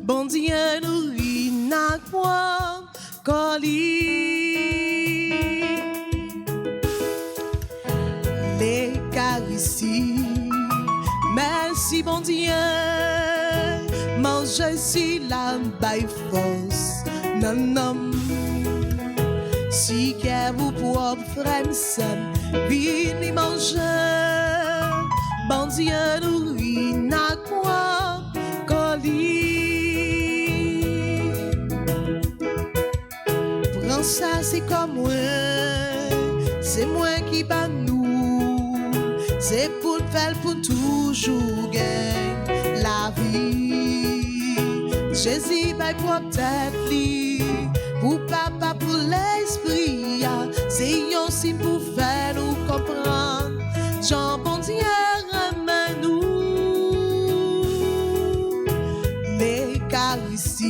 Bon Dieu nous n'a quoi les carisses. Merci bon Dieu, mange si la by force. Non, non. Si que vous propre frère seul, venez manger. Bon Dieu nous n'a quoi prends ça, c'est comme moi, c'est moi qui bat nous, c'est pour faire pour toujours gagner la vie. Jésus va pour tête li, pour papa pour l'esprit, c'est un signe pour faire nous comprendre. Jean bon Dieu ramène-nous les carisses.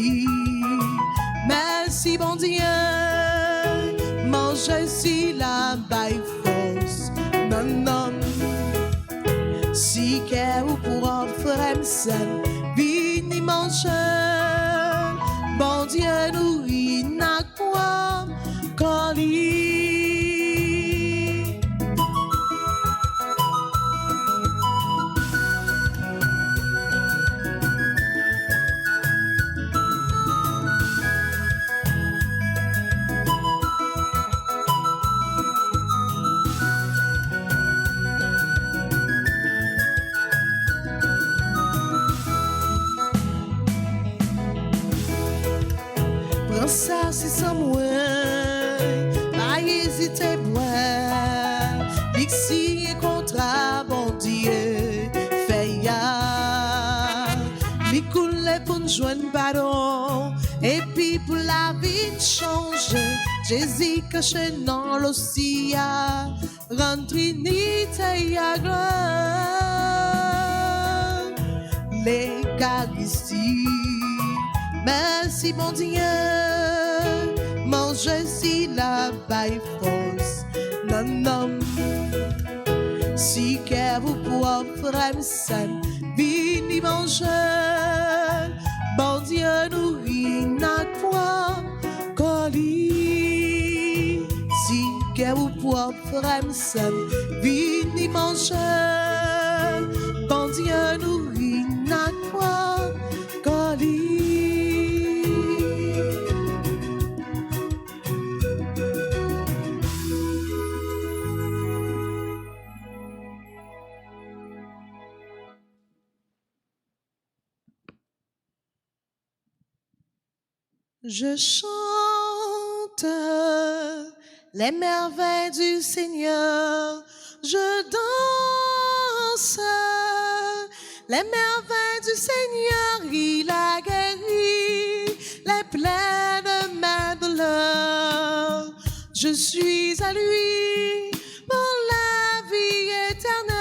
Merci bon Dieu, mange si la by force. Non, non. Si que vous pour frère seul, venez manger. Bon Dieu nous n'a quoi coller. Ça c'est sans moi, pas hésiter boire, l'ixi et contrat bon Dieu, fait ya, li coule pour nous joindre pardon, et puis pour la vie changer, Jésus caché dans l'océan, rend Trinité à gloire, les carisses. Merci mon Dieu, mange si la by force. Non, non. Si que vous pour frère seul, venez manger. Bon Dieu nous n'a quoi coller. Si que vous pour frère seul, venez manger. Bon Dieu nous n'a quoi coller. Je chante les merveilles du Seigneur, je danse les merveilles du Seigneur, il a guéri les plaies de mes douleurs. Je suis à lui pour la vie éternelle.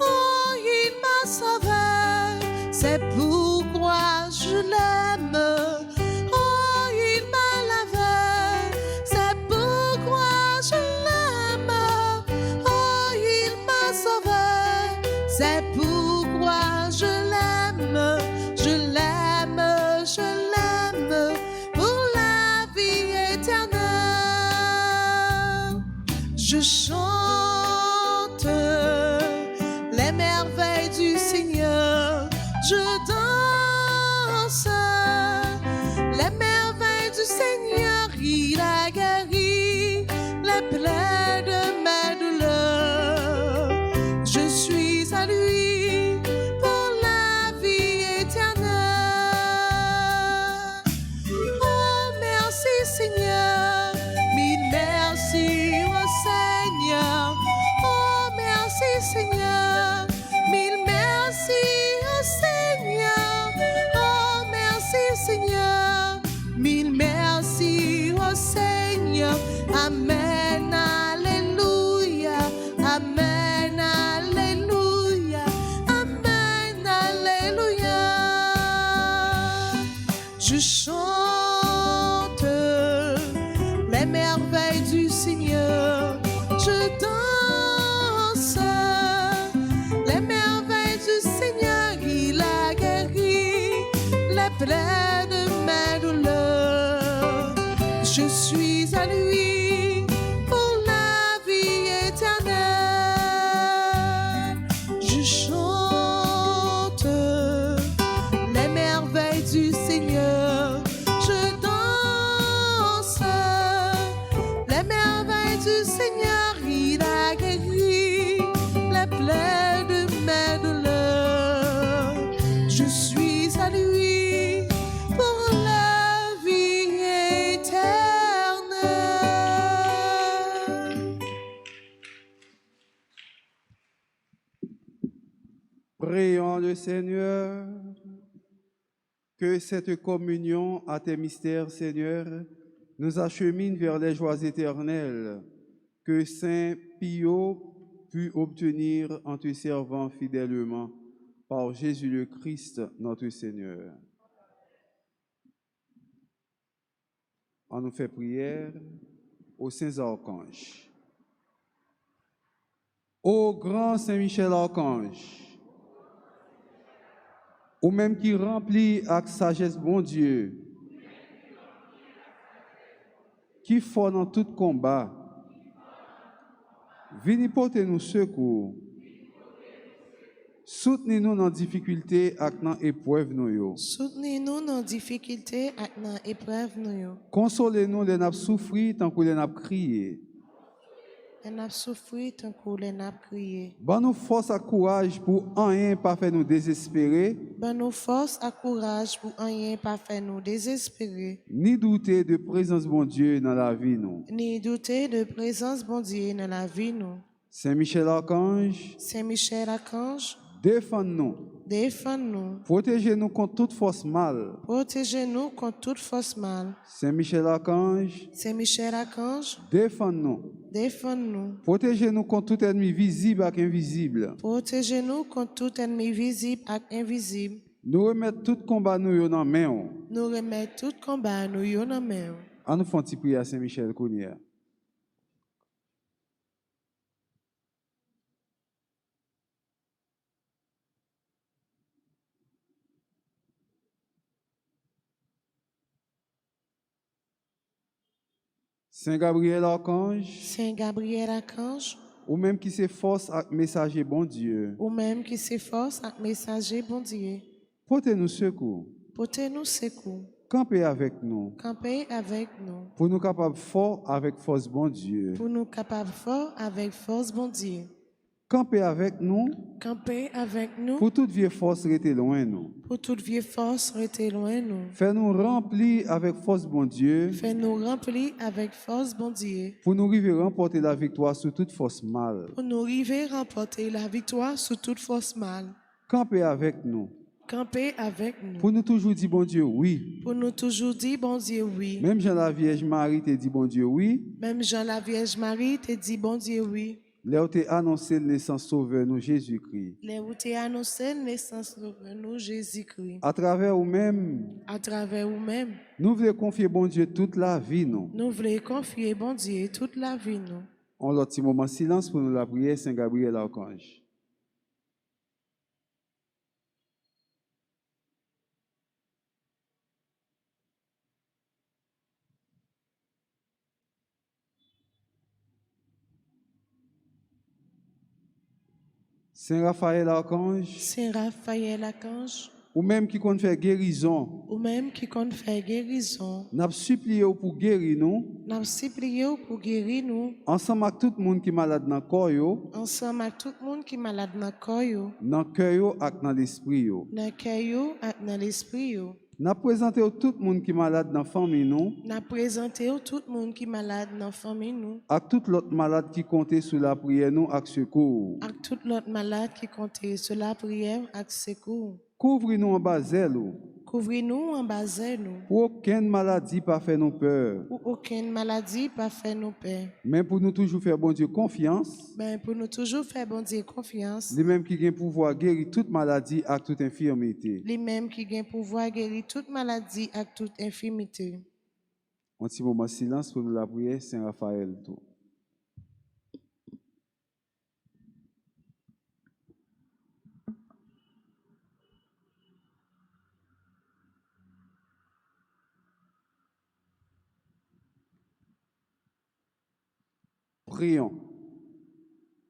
Oh, il m'a sauvé, c'est pourquoi je l'aime. Oh, il m'a lavé, c'est pourquoi je l'aime. Oh, il m'a sauvé, c'est pourquoi je l'aime. Je l'aime, je l'aime pour la vie éternelle. Je chante les merveilles du Seigneur. Je danse les merveilles du Seigneur. Il a guéri les plaies de mes douleurs. Je suis à lui pour la vie éternelle. Oh, merci Seigneur, mille merci au Seigneur. Oh, merci Seigneur, mille merci au Seigneur. Oh, merci Seigneur, mille merci au Seigneur. Amen, alléluia, amen, alléluia, amen, alléluia. Je chante les merveilles du Seigneur. Je danse les merveilles du Seigneur. Il a guéri les plaies de mes douleurs. Je suis à lui pour la vie éternelle. Je chante les merveilles du Seigneur. Je danse les merveilles du Seigneur. Il a guéri les plaies de mes douleurs. Je suis à lui pour la vie éternelle. Prions le Seigneur. Que cette communion à tes mystères, Seigneur, nous achemine vers les joies éternelles que Saint Pio put obtenir en te servant fidèlement par Jésus le Christ, notre Seigneur. On nous fait prière aux saints archanges. Ô grand Saint Michel Archange, ou même qui remplit avec sagesse bon Dieu, qui fort dans tout combat, venez porter nous secours, soutenez-nous dans difficulté et dans épreuve nous. Soutenez-nous dans difficulté et dans épreuve nous. Consolez-nous les nappes souffrir tant que les nappes crier. Et n'a souffert tant que les n'a crié. Ban nous force et courage pour rien pas faire nous désespérer, Ben nous force et courage pour rien pas faire nous désespérer, ni douter de présence bon Dieu dans la vie nous. ni douter de présence bon Dieu dans la vie nous. Saint Michel Archange, Saint Michel Archange, défends-nous, défends-nous, protégez-nous contre toute force mal. protégez-nous contre toute force mal. Saint Michel Archange, Saint Michel Archange, défends-nous, défends-nous, protégez-nous contre tout ennemi visible et invisible. protégez-nous contre tout ennemi visible et invisible. Nous remettons tout combat nous dans la main. Nous remettons tout combat nous yo dans main. En nous faisant prier à Saint Michel Kounia. Saint Gabriel Archange, Saint Gabriel Archange, ou même qui s'efforce à messager bon Dieu, ou même qui s'efforce à messager bon Dieu, portez-nous secours, portez-nous secours, campez avec nous, campez avec nous, pour nous capables fort avec force bon Dieu. pour nous capables fort avec force bon Dieu. Campez avec nous, Campez avec nous, pour toute vieille force rester loin nous. pour toute vieille force rester loin nous. Fais-nous remplir avec force bon Dieu, Fais-nous remplir avec force bon Dieu, pour nous arriver à remporter la victoire sur toute force mal. pour nous arriver à remporter la victoire sur toute force mal. Campez avec nous, camper avec nous. Pour nous toujours dire bon Dieu oui. Pour nous toujours dire, bon Dieu, oui. Même Jean la Vierge Marie te dit bon Dieu oui. Même Jean la Vierge Marie te dit, bon Dieu, oui. Là où t'es annoncé la naissance sauveur nous Jésus-Christ. Les où t'es annoncé la naissance de nous, Jésus-Christ. À travers vous-même, À travers vous-même, nous voulons confier bon Dieu toute la vie nous. nous voulons confier, bon Dieu, toute la vie, nous. On leur petit moment de silence pour nous la prière Saint Gabriel l'archange. Saint Raphaël l'archange, Saint Raphaël l'archange, ou même qui compte faire guérison, ou même qui compte faire guérison, n'a supplié pour guérir nous, nous supplions pour guérir nous, ensemble avec tout le monde qui est malade dans le corps, yo, ensemble avec tout le monde qui est malade dans le corps, yo, dans le cœur yo, et dans l'esprit. Yo. dans le cœur yo, et dans l'esprit. yo. N'a présenté tout le monde qui est malade dans la famille, nous, Nous présentons tout le monde qui est malade dans la famille, nous, et tout l'autre malade qui comptait sur la prière, nous, avec secours. et tout l'autre malade qui compte sur la prière et secours. Couvre-nous en bas zèle, Couvrez-nous en bas nous, pour aucune maladie pas faire nous peur, pour aucune maladie pas faire nous peur. mais pour nous toujours faire bon Dieu confiance, Ben, pour nous toujours faire bon Dieu confiance, les mêmes qui ont pouvoir guérir toute maladie et toute infirmité. les mêmes qui ont pouvoir guérir toute maladie et toute infirmité. Un petit moment de silence pour nous la prière Saint Raphaël. Tout. Prions.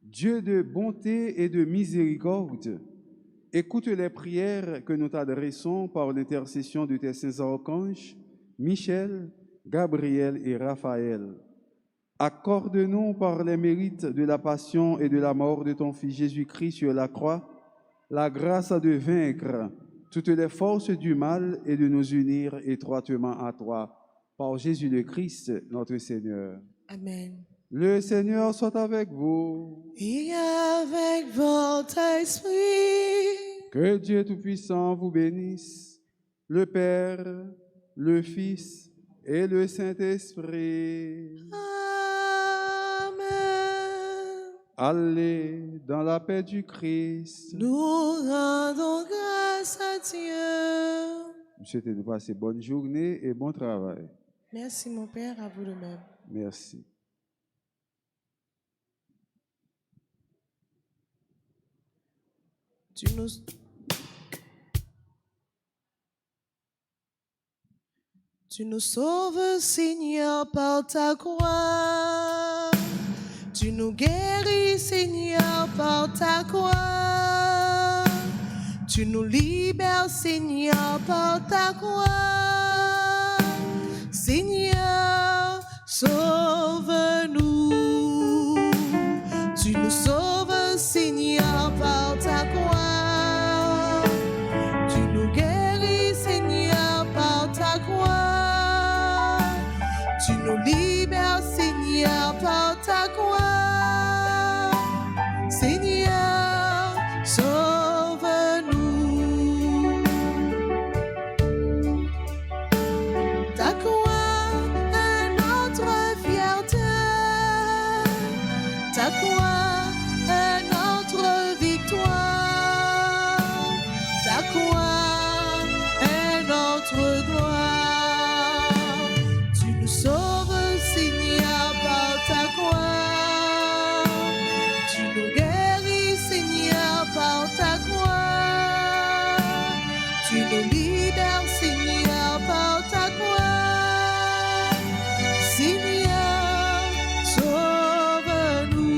Dieu de bonté et de miséricorde, écoute les prières que nous t'adressons par l'intercession de tes saints archanges, Michel, Gabriel et Raphaël. Accorde-nous par les mérites de la passion et de la mort de ton Fils Jésus-Christ sur la croix, la grâce de vaincre toutes les forces du mal et de nous unir étroitement à toi. Par Jésus le Christ, notre Seigneur. Amen. Le Seigneur soit avec vous. Et avec votre esprit, Que Dieu Tout-Puissant vous bénisse, le Père, le Fils et le Saint-Esprit. Amen. Allez dans la paix du Christ. Nous rendons grâce à Dieu. Je souhaite de passer bonne journée et bon travail. Merci mon Père, à vous de même. Merci. Tu nous sauves, Seigneur, par ta croix. Tu nous guéris, Seigneur, par ta croix. Tu nous libères, Seigneur, par ta croix. Seigneur, sauve-nous. Tu nous sauves, Seigneur, par ta croix. Tu nous guéris, Seigneur, par ta croix. Tu nous libères, Seigneur, par ta croix. Seigneur, sauve-nous. Ta croix est notre fierté. Ta croix est notre victoire. Ta croix est notre gloire. Tu nous sauves, Seigneur, par ta croix. Tu nous guéris, Seigneur, par ta croix. Tu nous libères, Seigneur, par ta croix. Seigneur, sauve-nous.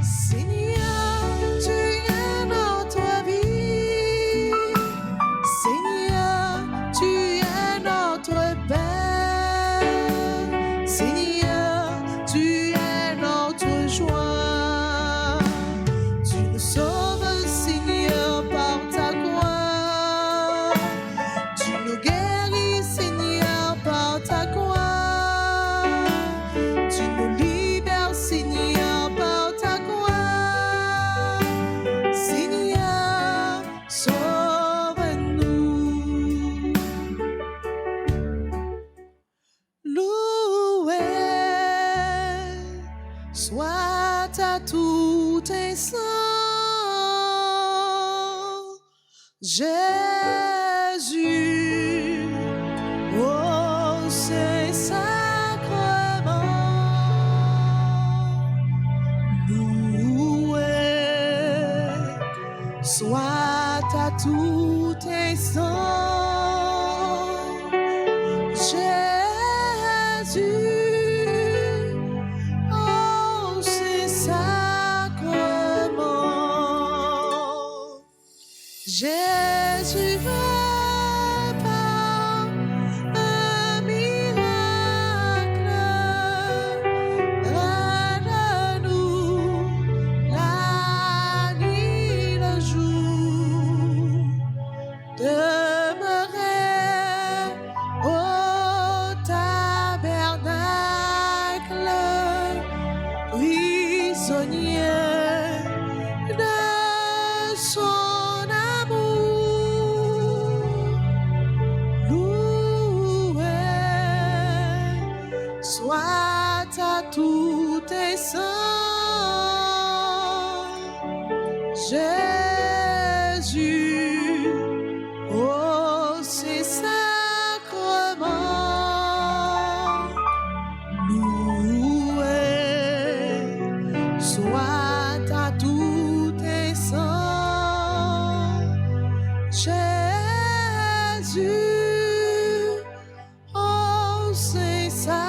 Seigneur, tu es notre vie. Seigneur, tu es notre Père. à tout instant. Jésus, oh Saint-Sacrement, loué soit à tout instant. Jésus, oh Saint-Sacrement, Jésus par un miracle, rends-nous la nuit, le jour, demeurer au tabernacle, prisonnier de son amour, loué soit à tout instant. Jésus, oh Saint-Sacrement, loué soit à tout instant. Jésus, oh Saint-Sacrement.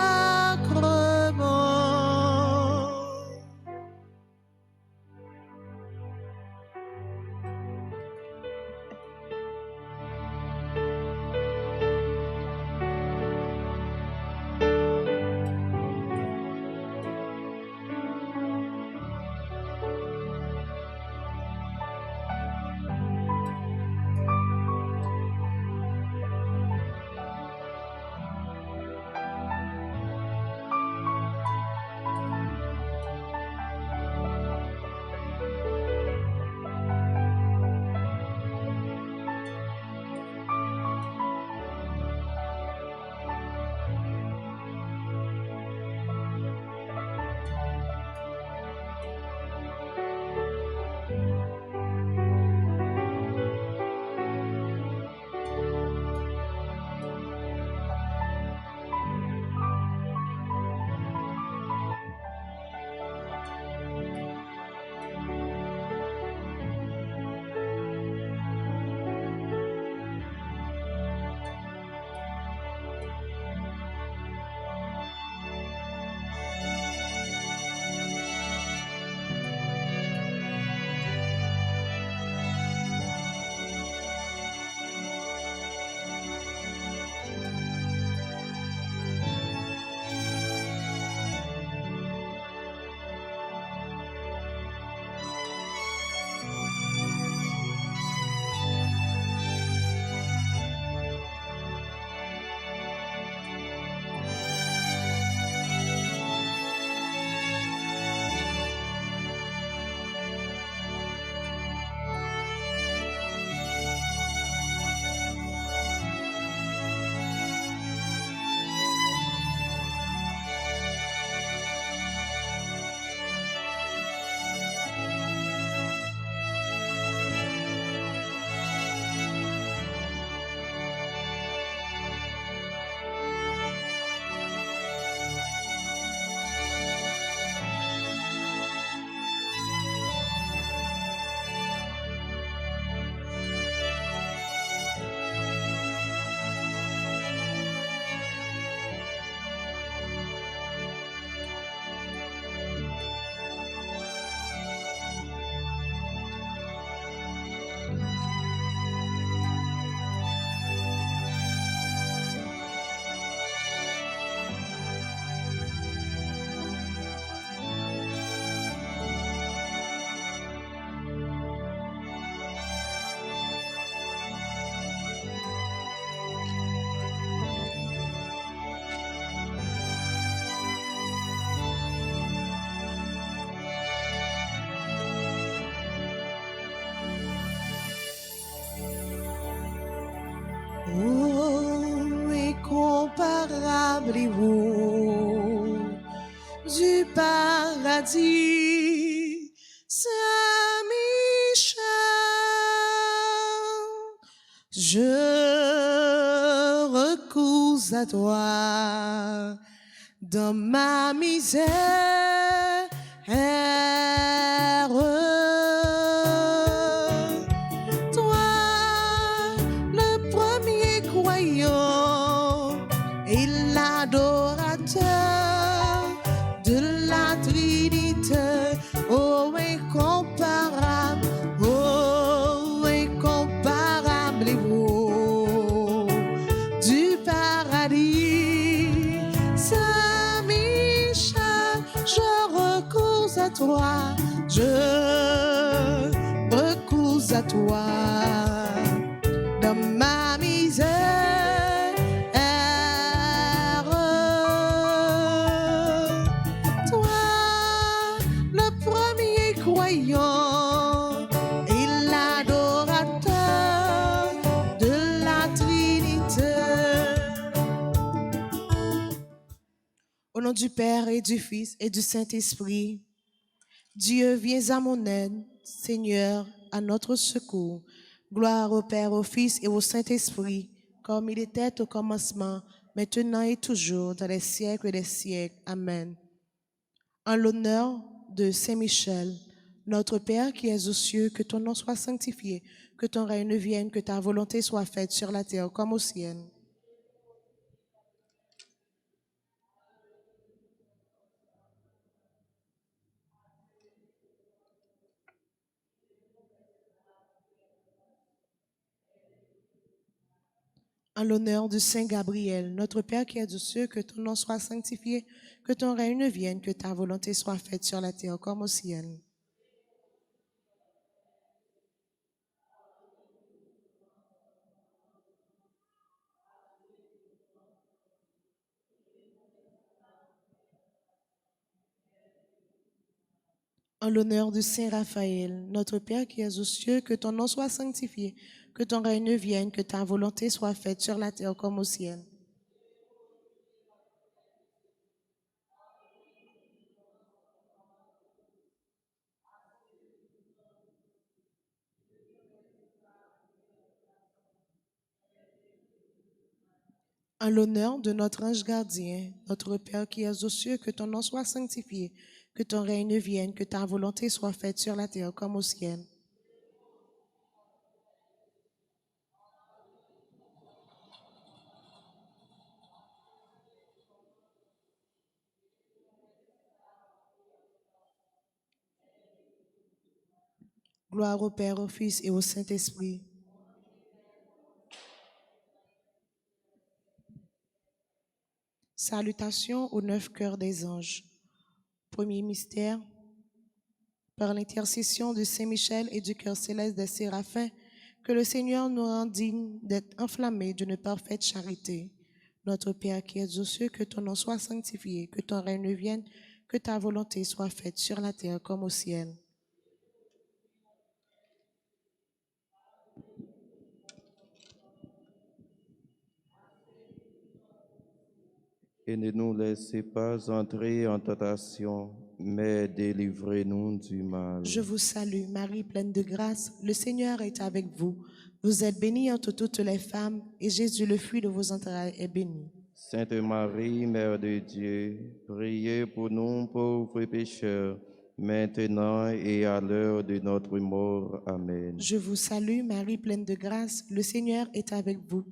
incomparable héros du paradis, recours à toi dans ma misère. Toi, le premier croyant et l'adorateur de la Trinité, oh incomparable, et beau du paradis, Saint-Michel, je recours à toi, je recours à toi dans ma misère. Toi, le premier croyant et l'adorateur de la Trinité. Au nom du Père et du Fils et du Saint-Esprit, Dieu, viens à mon aide, Seigneur, à notre secours. Gloire au Père, au Fils et au Saint-Esprit, comme il était au commencement, maintenant et toujours, dans les siècles des siècles. Amen. En l'honneur de Saint Michel, notre Père qui es aux cieux, que ton nom soit sanctifié, que ton règne vienne, que ta volonté soit faite sur la terre comme au ciel. En l'honneur de Saint Gabriel, notre Père qui es aux cieux, que ton nom soit sanctifié, que ton règne vienne, que ta volonté soit faite sur la terre comme au ciel. En l'honneur de Saint Raphaël, notre Père qui es aux cieux, que ton nom soit sanctifié, que ton règne vienne, que ta volonté soit faite sur la terre comme au ciel. En l'honneur de notre ange gardien, notre Père qui es aux cieux, que ton nom soit sanctifié, que ton règne vienne, que ta volonté soit faite sur la terre comme au ciel. Gloire au Père, au Fils et au Saint-Esprit. Salutations aux 9 cœurs des anges. Premier mystère, par l'intercession de Saint Michel et du cœur céleste des séraphins, que le Seigneur nous rende dignes d'être enflammés d'une parfaite charité. Notre Père qui es aux cieux, que ton nom soit sanctifié, que ton règne vienne, que ta volonté soit faite sur la terre comme au ciel. Et ne nous laissez pas entrer en tentation, mais délivrez-nous du mal. Je vous salue, Marie pleine de grâce, le Seigneur est avec vous. Vous êtes bénie entre toutes les femmes, et Jésus, le fruit de vos entrailles, est béni. Sainte Marie, Mère de Dieu, priez pour nous pauvres pécheurs, maintenant et à l'heure de notre mort. Amen. Je vous salue, Marie pleine de grâce, le Seigneur est avec vous.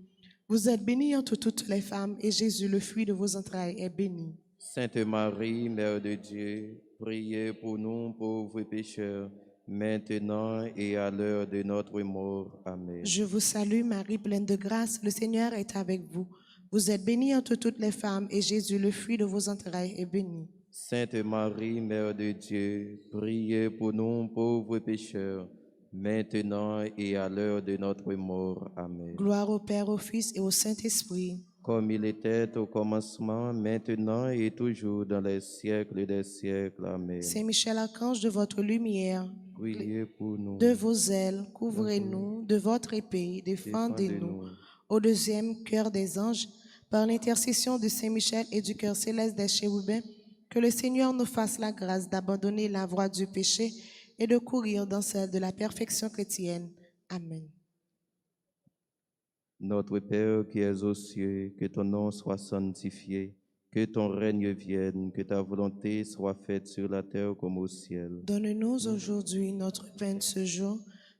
Vous êtes bénie entre toutes les femmes, et Jésus, le fruit de vos entrailles, est béni. Sainte Marie, Mère de Dieu, priez pour nous pauvres pécheurs, maintenant et à l'heure de notre mort. Amen. Je vous salue, Marie pleine de grâce, le Seigneur est avec vous. Vous êtes bénie entre toutes les femmes, et Jésus, le fruit de vos entrailles, est béni. Sainte Marie, Mère de Dieu, priez pour nous pauvres pécheurs, maintenant et à l'heure de notre mort. Amen. Gloire au Père, au Fils et au Saint-Esprit. Comme il était au commencement, maintenant et toujours dans les siècles des siècles. Amen. Saint Michel Archange, de votre lumière, Priez pour nous. de vos ailes, couvrez-nous, de votre épée, défendez-nous. Au deuxième cœur des anges, par l'intercession de Saint Michel et du cœur céleste des chérubins, que le Seigneur nous fasse la grâce d'abandonner la voie du péché et de courir dans celle de la perfection chrétienne. Amen. Notre Père qui es aux cieux, que ton nom soit sanctifié, que ton règne vienne, que ta volonté soit faite sur la terre comme au ciel. Donne-nous aujourd'hui notre pain de ce jour.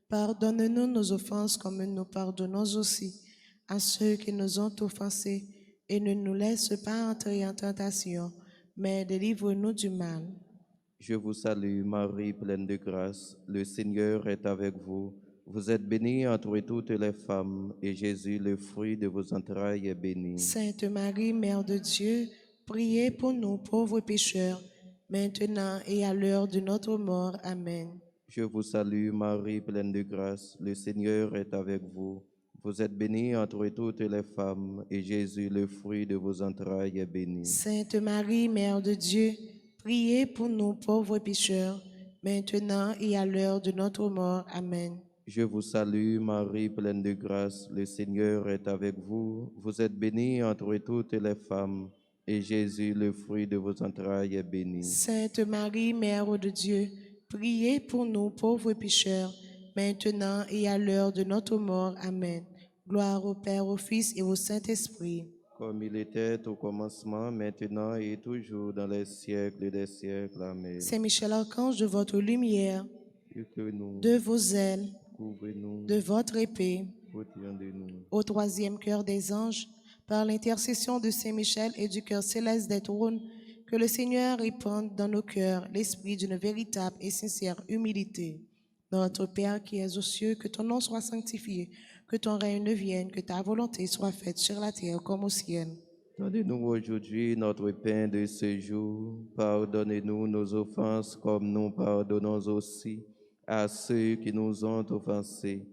Pardonne-nous nos offenses comme nous pardonnons aussi à ceux qui nous ont offensés. Et ne nous laisse pas entrer en tentation, mais délivre-nous du mal. Je vous salue, Marie, pleine de grâce. Le Seigneur est avec vous. Vous êtes bénie entre toutes les femmes, et Jésus, le fruit de vos entrailles, est béni. Sainte Marie, Mère de Dieu, priez pour nous pauvres pécheurs, maintenant et à l'heure de notre mort. Amen. Je vous salue, Marie, pleine de grâce. Le Seigneur est avec vous. Vous êtes bénie entre toutes les femmes, et Jésus, le fruit de vos entrailles, est béni. Sainte Marie, Mère de Dieu, priez pour nous pauvres pécheurs, maintenant et à l'heure de notre mort. Amen. Je vous salue, Marie, pleine de grâce. Le Seigneur est avec vous. Vous êtes bénie entre toutes les femmes, et Jésus, le fruit de vos entrailles, est béni. Sainte Marie, Mère de Dieu, priez pour nous pauvres pécheurs, maintenant et à l'heure de notre mort. Amen. Gloire au Père, au Fils et au Saint-Esprit. Comme il était au commencement, maintenant et toujours, dans les siècles des siècles. Amen. Saint Michel Archange, de votre lumière, Éclairez-nous, de vos ailes, couvrez-nous, de votre épée, protégez-nous. au troisième cœur des anges, par l'intercession de Saint Michel et du cœur céleste des trônes, que le Seigneur répande dans nos cœurs l'esprit d'une véritable et sincère humilité. Notre Père qui es aux cieux, que ton nom soit sanctifié, que ton règne vienne, que ta volonté soit faite sur la terre comme au ciel. Donnez-nous aujourd'hui notre pain de ce jour. Pardonnez-nous nos offenses comme nous pardonnons aussi à ceux qui nous ont offensés.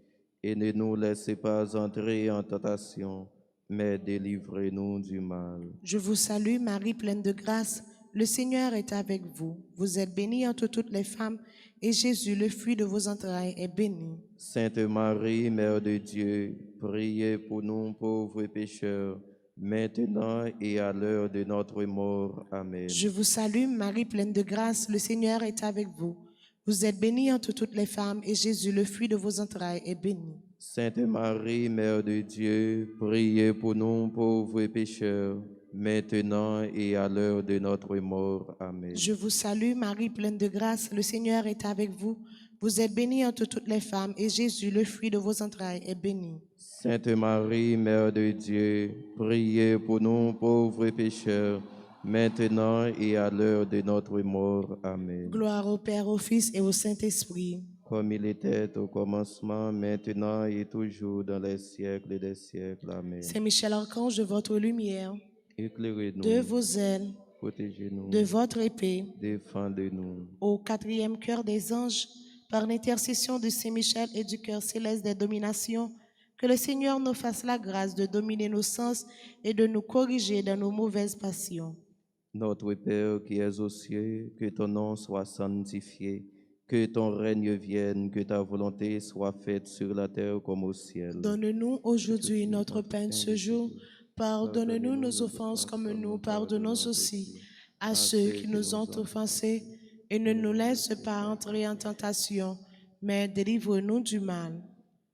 Et ne nous laissez pas entrer en tentation, mais délivrez-nous du mal. Je vous salue, Marie pleine de grâce. Le Seigneur est avec vous. Vous êtes bénie entre toutes les femmes, et Jésus, le fruit de vos entrailles, est béni. Sainte Marie, Mère de Dieu, priez pour nous pauvres pécheurs, maintenant et à l'heure de notre mort. Amen. Je vous salue, Marie pleine de grâce. Le Seigneur est avec vous. Vous êtes bénie entre toutes les femmes, et Jésus, le fruit de vos entrailles, est béni. Sainte Marie, Mère de Dieu, priez pour nous pauvres pécheurs, maintenant et à l'heure de notre mort. Amen. Je vous salue, Marie pleine de grâce. Le Seigneur est avec vous. Vous êtes bénie entre toutes les femmes, et Jésus, le fruit de vos entrailles, est béni. Sainte Marie, Mère de Dieu, priez pour nous pauvres pécheurs, maintenant et à l'heure de notre mort. Amen. Gloire au Père, au Fils et au Saint-Esprit. Comme il était au commencement, maintenant et toujours, dans les siècles des siècles. Amen. Saint Michel Archange, de votre lumière, Éclairez-nous, de vos ailes, protégez-nous, de votre épée, défendez-nous. au quatrième cœur des anges, par l'intercession de Saint Michel et du cœur céleste des dominations, que le Seigneur nous fasse la grâce de dominer nos sens et de nous corriger dans nos mauvaises passions. Notre Père qui es aux cieux, que ton nom soit sanctifié, que ton règne vienne, que ta volonté soit faite sur la terre comme au ciel. Donne-nous aujourd'hui notre pain de ce jour. Pardonne-nous nos offenses comme nous pardonnons aussi à ceux qui nous ont offensés. Et ne nous laisse pas entrer en tentation, mais délivre-nous du mal.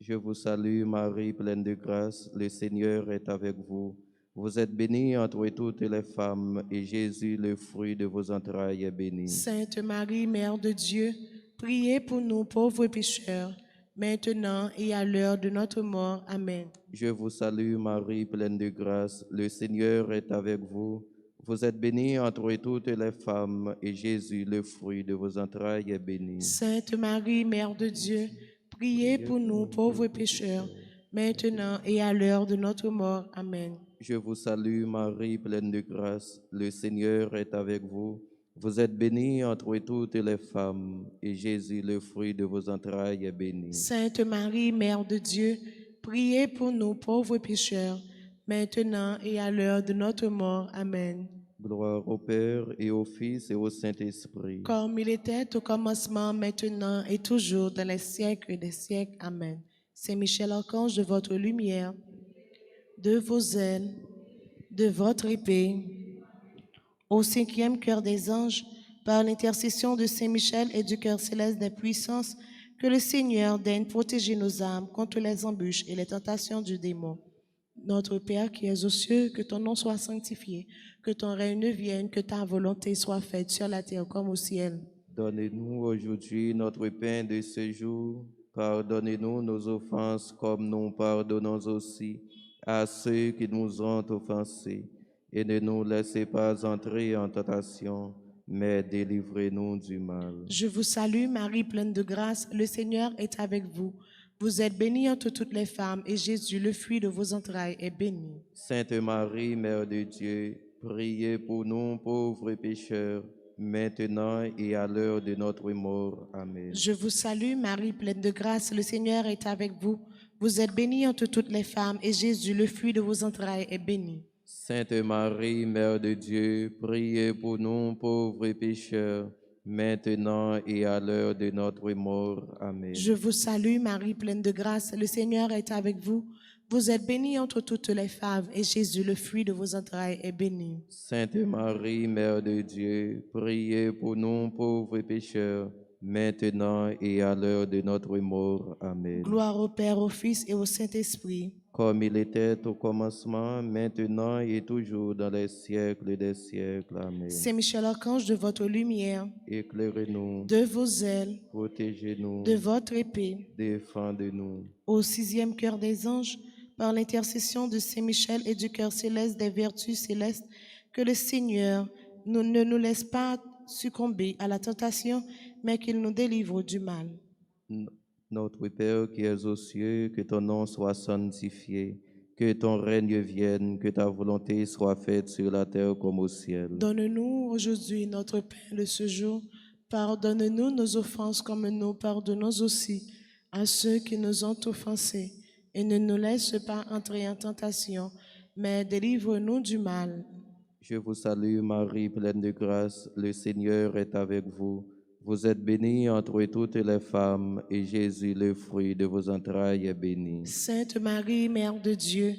Je vous salue, Marie, pleine de grâce. Le Seigneur est avec vous. Vous êtes bénie entre toutes les femmes, et Jésus, le fruit de vos entrailles, est béni. Sainte Marie, Mère de Dieu, priez pour nous pauvres pécheurs, maintenant et à l'heure de notre mort. Amen. Je vous salue, Marie, pleine de grâce. Le Seigneur est avec vous. Vous êtes bénie entre toutes les femmes, et Jésus, le fruit de vos entrailles, est béni. Sainte Marie, Mère de Dieu, priez pour nous pauvres pécheurs, maintenant et à l'heure de notre mort. Amen. Je vous salue, Marie, pleine de grâce. Le Seigneur est avec vous. Vous êtes bénie entre toutes les femmes, et Jésus, le fruit de vos entrailles, est béni. Sainte Marie, Mère de Dieu, priez pour nous pauvres pécheurs, maintenant et à l'heure de notre mort. Amen. Gloire au Père et au Fils et au Saint-Esprit. Comme il était au commencement, maintenant et toujours, dans les siècles des siècles. Amen. Saint Michel Archange, de votre lumière, de vos ailes, de votre épée, au cinquième cœur des anges, par l'intercession de Saint Michel et du cœur céleste des puissances, que le Seigneur daigne protéger nos âmes contre les embûches et les tentations du démon. Notre Père qui es aux cieux, que ton nom soit sanctifié, que ton règne vienne, que ta volonté soit faite sur la terre comme au ciel. Donnez-nous aujourd'hui notre pain de ce jour. Pardonnez-nous nos offenses comme nous pardonnons aussi à ceux qui nous ont offensés. Et ne nous laissez pas entrer en tentation, mais délivrez-nous du mal. Je vous salue, Marie, pleine de grâce, le Seigneur est avec vous. Vous êtes bénie entre toutes les femmes, et Jésus, le fruit de vos entrailles, est béni. Sainte Marie, Mère de Dieu, priez pour nous pauvres pécheurs, maintenant et à l'heure de notre mort. Amen. Je vous salue, Marie, pleine de grâce, le Seigneur est avec vous. Vous êtes bénie entre toutes les femmes, et Jésus, le fruit de vos entrailles, est béni. Sainte Marie, Mère de Dieu, priez pour nous pauvres pécheurs, maintenant et à l'heure de notre mort. Amen. Je vous salue, Marie, pleine de grâce, le Seigneur est avec vous. Vous êtes bénie entre toutes les femmes, et Jésus, le fruit de vos entrailles, est béni. Sainte Marie, Mère de Dieu, priez pour nous pauvres pécheurs, maintenant et à l'heure de notre mort. Amen. Gloire au Père, au Fils et au Saint-Esprit. Comme il était au commencement, maintenant et toujours dans les siècles des siècles. Amen. Saint Michel Archange, de votre lumière, Éclairez-nous, de vos ailes, protégez-nous, de votre épée, défendez-nous. au sixième cœur des anges, par l'intercession de Saint Michel et du cœur céleste des vertus célestes, que le Seigneur ne nous laisse pas succomber à la tentation, mais qu'il nous délivre du mal. Notre Père qui es aux cieux, que ton nom soit sanctifié, que ton règne vienne, que ta volonté soit faite sur la terre comme au ciel. Donne-nous aujourd'hui notre pain de ce jour. Pardonne-nous nos offenses comme nous pardonnons aussi à ceux qui nous ont offensés. Et ne nous laisse pas entrer en tentation, mais délivre-nous du mal. Je vous salue Marie, pleine de grâce, le Seigneur est avec vous. Vous êtes bénie entre toutes les femmes, et Jésus, le fruit de vos entrailles, est béni. Sainte Marie, Mère de Dieu,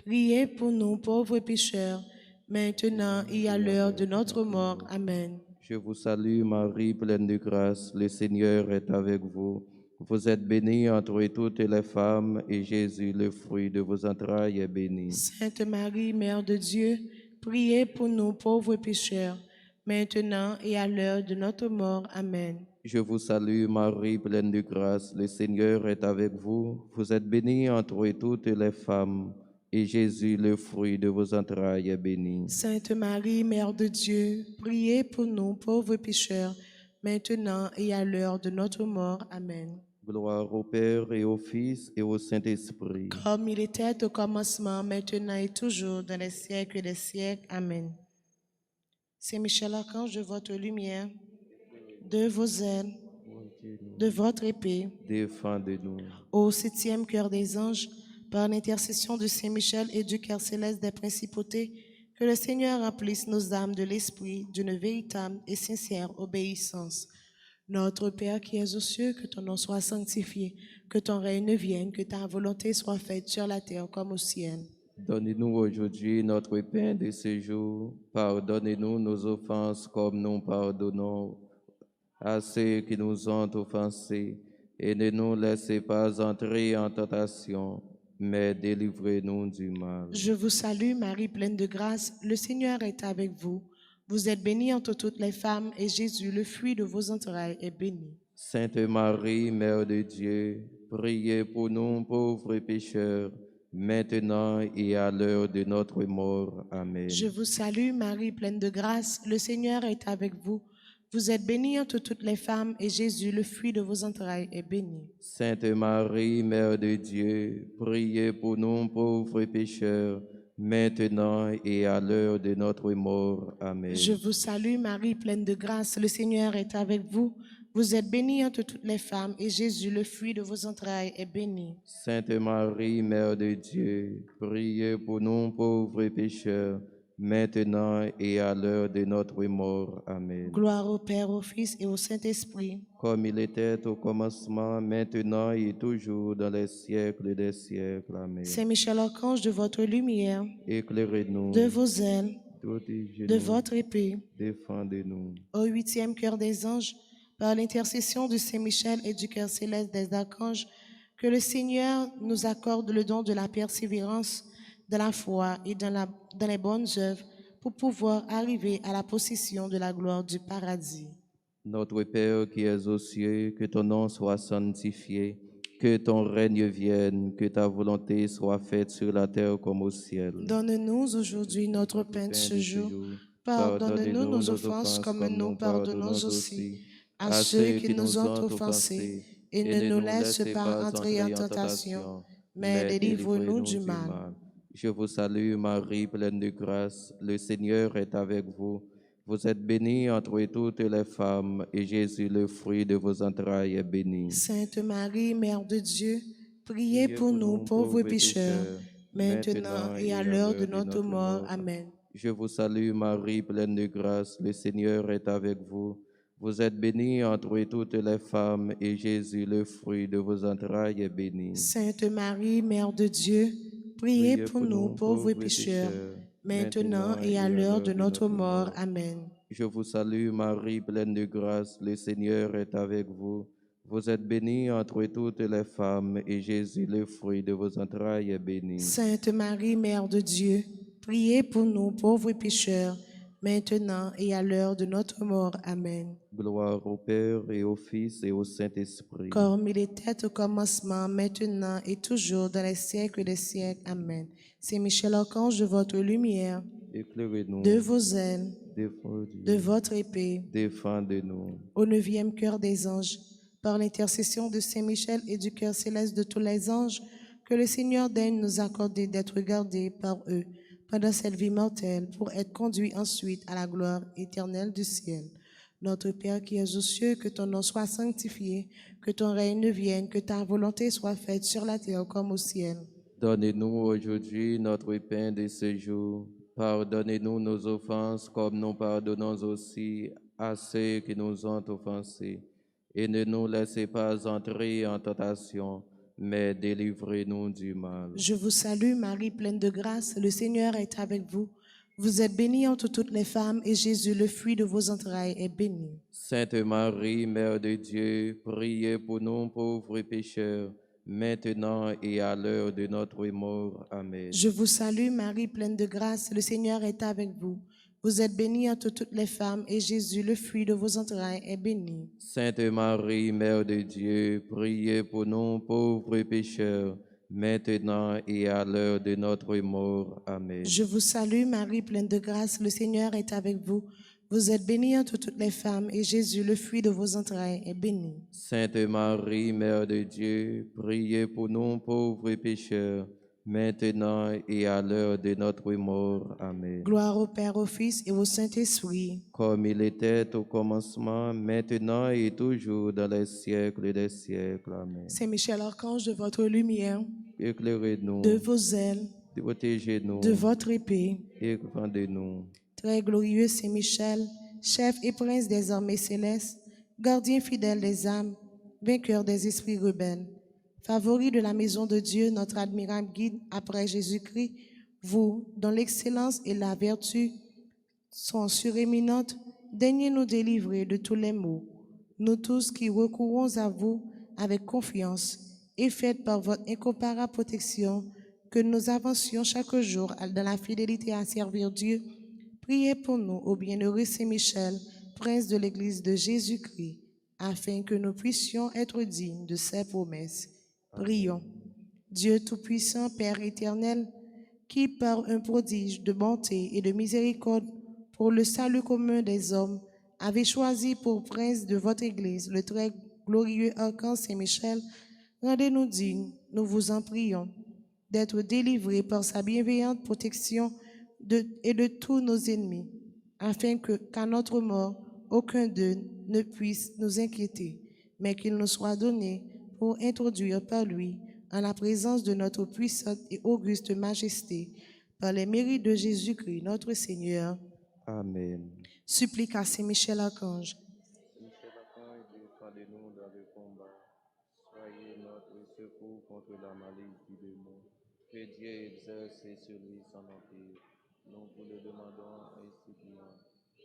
priez pour nous pauvres pécheurs, maintenant et à l'heure de notre mort. Amen. Je vous salue Marie, pleine de grâce, le Seigneur est avec vous. Vous êtes bénie entre toutes les femmes, et Jésus, le fruit de vos entrailles, est béni. Sainte Marie, Mère de Dieu, priez pour nous pauvres pécheurs, maintenant et à l'heure de notre mort. Amen. Je vous salue Marie, pleine de grâce, le Seigneur est avec vous. Vous êtes bénie entre toutes les femmes, et Jésus, le fruit de vos entrailles, est béni. Sainte Marie, Mère de Dieu, priez pour nous pauvres pécheurs, maintenant et à l'heure de notre mort. Amen. Gloire au Père et au Fils et au Saint-Esprit. Comme il était au commencement, maintenant et toujours, dans les siècles des siècles. Amen. Saint Michel Archange, de votre lumière, de vos ailes, de votre épée, Défendez-nous. au septième cœur des anges, par l'intercession de Saint Michel et du cœur céleste des principautés, que le Seigneur remplisse nos âmes de l'esprit d'une véritable et sincère obéissance. Notre Père qui es aux cieux, que ton nom soit sanctifié, que ton règne vienne, que ta volonté soit faite sur la terre comme au ciel. Donnez-nous aujourd'hui notre pain de ce jour. Pardonnez-nous nos offenses comme nous pardonnons à ceux qui nous ont offensés. Et ne nous laissez pas entrer en tentation, mais délivrez-nous du mal. Je vous salue, Marie, pleine de grâce, le Seigneur est avec vous. Vous êtes bénie entre toutes les femmes, et Jésus, le fruit de vos entrailles, est béni. Sainte Marie, Mère de Dieu, priez pour nous pauvres pécheurs, maintenant et à l'heure de notre mort. Amen. Je vous salue, Marie, pleine de grâce, le Seigneur est avec vous. Vous êtes bénie entre toutes les femmes, et Jésus, le fruit de vos entrailles, est béni. Sainte Marie, Mère de Dieu, priez pour nous pauvres pécheurs, maintenant et à l'heure de notre mort. Amen. Je vous salue, Marie, pleine de grâce, le Seigneur est avec vous. Vous êtes bénie entre toutes les femmes, et Jésus, le fruit de vos entrailles, est béni. Sainte Marie, Mère de Dieu, priez pour nous pauvres pécheurs, maintenant et à l'heure de notre mort. Amen. Gloire au Père, au Fils et au Saint-Esprit. Comme il était au commencement, maintenant et toujours, dans les siècles des siècles. Amen. Saint Michel Archange, de votre lumière, Éclairez-nous, de vos ailes, protégez-nous, de votre épée, défendez-nous. au huitième cœur des anges, par l'intercession de Saint Michel et du cœur céleste des archanges, que le Seigneur nous accorde le don de la persévérance dans la foi et dans les bonnes œuvres pour pouvoir arriver à la possession de la gloire du paradis. Notre Père qui es aux cieux, que ton nom soit sanctifié, que ton règne vienne, que ta volonté soit faite sur la terre comme au ciel. Donne-nous aujourd'hui notre pain de ce jour. Pardonne-nous nos offenses comme nous pardonnons aussi à ceux qui nous ont offensés. Et ne nous laisse pas entrer en tentation, mais délivre-nous du mal. Je vous salue Marie, pleine de grâce, le Seigneur est avec vous. Vous êtes bénie entre toutes les femmes, et Jésus, le fruit de vos entrailles, est béni. Sainte Marie, Mère de Dieu, priez pour nous pauvres pécheurs, maintenant et à l'heure de notre mort. Amen. Je vous salue Marie, pleine de grâce, le Seigneur est avec vous. Vous êtes bénie entre toutes les femmes, et Jésus, le fruit de vos entrailles, est béni. Sainte Marie, Mère de Dieu, priez pour nous pauvres pécheurs, maintenant et à l'heure de notre mort. Amen. Je vous salue Marie, pleine de grâce, le Seigneur est avec vous. Vous êtes bénie entre toutes les femmes, et Jésus, le fruit de vos entrailles, est béni. Sainte Marie, Mère de Dieu, priez pour nous pauvres pécheurs, maintenant et à l'heure de notre mort. Amen. Gloire au Père et au Fils et au Saint-Esprit. Comme il était au commencement, maintenant et toujours, dans les siècles des siècles. Amen. Saint Michel Archange, de votre lumière, Éclairez-nous, de vos ailes, défendez-nous, de votre épée, défendez-nous. au neuvième cœur des anges, par l'intercession de Saint Michel et du cœur céleste de tous les anges, que le Seigneur daigne nous accorder d'être gardés par eux pendant cette vie mortelle, pour être conduits ensuite à la gloire éternelle du ciel. Notre Père qui es aux cieux, que ton nom soit sanctifié, que ton règne vienne, que ta volonté soit faite sur la terre comme au ciel. Donnez-nous aujourd'hui notre pain de ce jour. Pardonnez-nous nos offenses comme nous pardonnons aussi à ceux qui nous ont offensés. Et ne nous laissez pas entrer en tentation, mais délivrez-nous du mal. Je vous salue, Marie, pleine de grâce, le Seigneur est avec vous. Vous êtes bénie entre toutes les femmes, et Jésus, le fruit de vos entrailles, est béni. Sainte Marie, Mère de Dieu, priez pour nous pauvres pécheurs, maintenant et à l'heure de notre mort. Amen. Je vous salue, Marie, pleine de grâce, le Seigneur est avec vous. Vous êtes bénie entre toutes les femmes, et Jésus, le fruit de vos entrailles, est béni. Sainte Marie, Mère de Dieu, priez pour nous pauvres pécheurs, maintenant et à l'heure de notre mort. Amen. Je vous salue, Marie, pleine de grâce, le Seigneur est avec vous. Vous êtes bénie entre toutes les femmes, et Jésus, le fruit de vos entrailles, est béni. Sainte Marie, Mère de Dieu, priez pour nous pauvres pécheurs, maintenant et à l'heure de notre mort. Amen. Gloire au Père, au Fils et au Saint-Esprit. Comme il était au commencement, maintenant et toujours, dans les siècles des siècles. Amen. Saint Michel Archange, de votre lumière, Éclairez-nous, de vos ailes, protégez-nous, de votre épée, défendez-nous. très glorieux Saint Michel, chef et prince des armées célestes, gardien fidèle des âmes, vainqueur des esprits rebelles, favori de la maison de Dieu, notre admirable guide après Jésus-Christ, vous, dont l'excellence et la vertu sont suréminentes, daignez nous délivrer de tous les maux. Nous tous qui recourons à vous avec confiance, et faites par votre incomparable protection que nous avancions chaque jour dans la fidélité à servir Dieu. Priez pour nous, ô bienheureux Saint Michel, prince de l'Église de Jésus-Christ, afin que nous puissions être dignes de ses promesses. Prions. Dieu Tout-Puissant, Père éternel, qui par un prodige de bonté et de miséricorde pour le salut commun des hommes, avez choisi pour prince de votre Église le très glorieux archange Saint-Michel, rendez-nous dignes, nous vous en prions, d'être délivrés par sa bienveillante protection et de tous nos ennemis, afin qu'à notre mort, aucun d'eux ne puisse nous inquiéter, mais qu'il nous soit donné pour introduire par lui en la présence de notre puissante et auguste majesté, par les mérites de Jésus-Christ, notre Seigneur. Amen. Supplique à Saint Michel Archange. Michel Archange, défendez-nous dans le combat. Soyez notre secours contre la malice du démon. Que Dieu exerce sur lui son empire. Nous vous le demandons ainsi suppliant.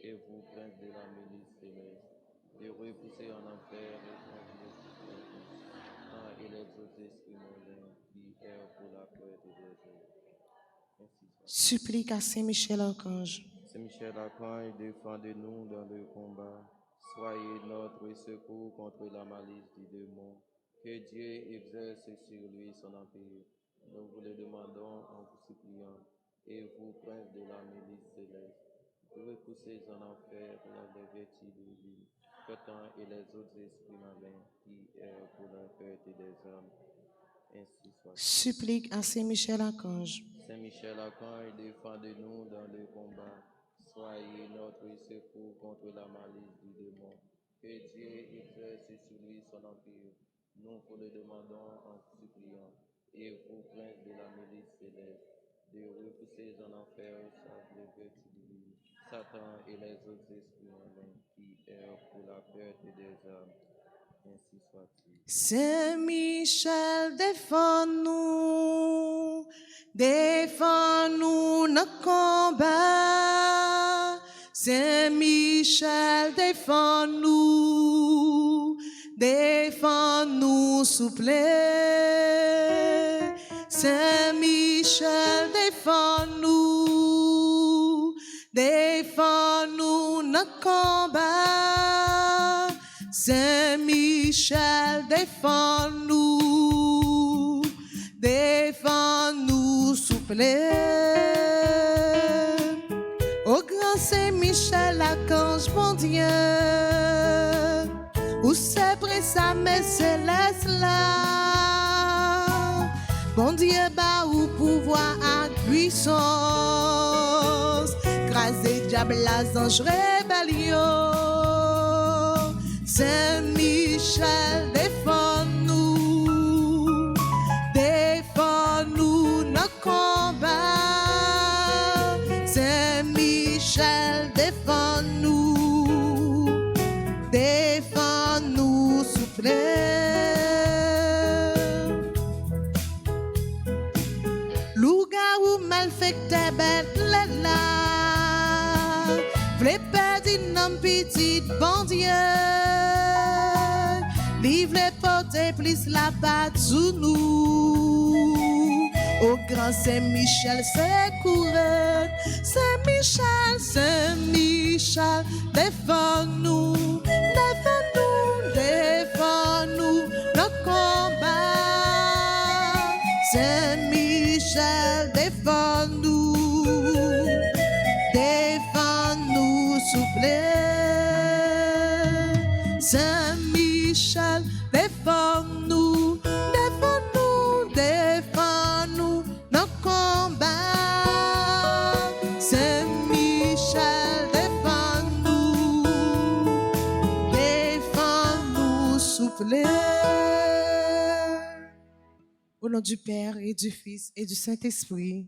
Et vous, prince de la milice céleste, de repousser en enfer les et les autres esprits mondains qui errent pour la perte des êtres. Supplique à Saint Michel Archange. Saint Michel Archange, défendez-nous dans le combat. Soyez notre secours contre la malice du démon. Que Dieu exerce sur lui son empire. Nous vous le demandons en vous suppliant. Et vous, prince de la milice céleste, vous repoussez en enfer les vertus de vie, Satan et les autres esprits malins qui errent pour la perte des âmes. Ainsi soit. Supplique à Saint Michel Archange. Saint Michel Archange, défendez-nous dans le combat. Soyez notre secours contre la malice du démon. Que Dieu exerce sur lui son empire. Nous vous le demandons en vous suppliant. Et vous, prince de la milice céleste, de repousser en enfer les vertus divines, Satan et les autres esprits malins qui errent pour la perte des âmes. Ainsi soit-il. Saint Michel, défends-nous, défends-nous notre combat. Saint Michel, défends-nous, défends-nous, s'il vous plaît. Saint Michel, défends-nous, défends-nous notre combat. Saint Michel, défends-nous, défends-nous, s'il vous plaît. Au grand Saint Michel, l'archange, mon Dieu, où c'est près sa messe céleste là. Bon Dieu, bah ou pouvoir à puissance, craser diable, les anges rébellion. Saint Michel, défends-nous, défends-nous notre combat. Saint Michel, défends-nous, défends-nous, s'il vous plaît. Loup-garou, malfecteur, bête là, v'lait perdre une homme petite, bon Dieu. Livre les portes et plus la patte sous nous. Au grand Saint-Michel, secours. Saint-Michel, Saint-Michel, défends-nous, défends-nous, défends-nous, notre combat. Saint-Michel, défends-nous, défends-nous, s'il vous plaît. Saint-Michel, défends-nous, défends-nous, défends-nous, notre combat. Saint-Michel, défends-nous, défends-nous, s'il vous plaît. Au nom du Père et du Fils et du Saint-Esprit.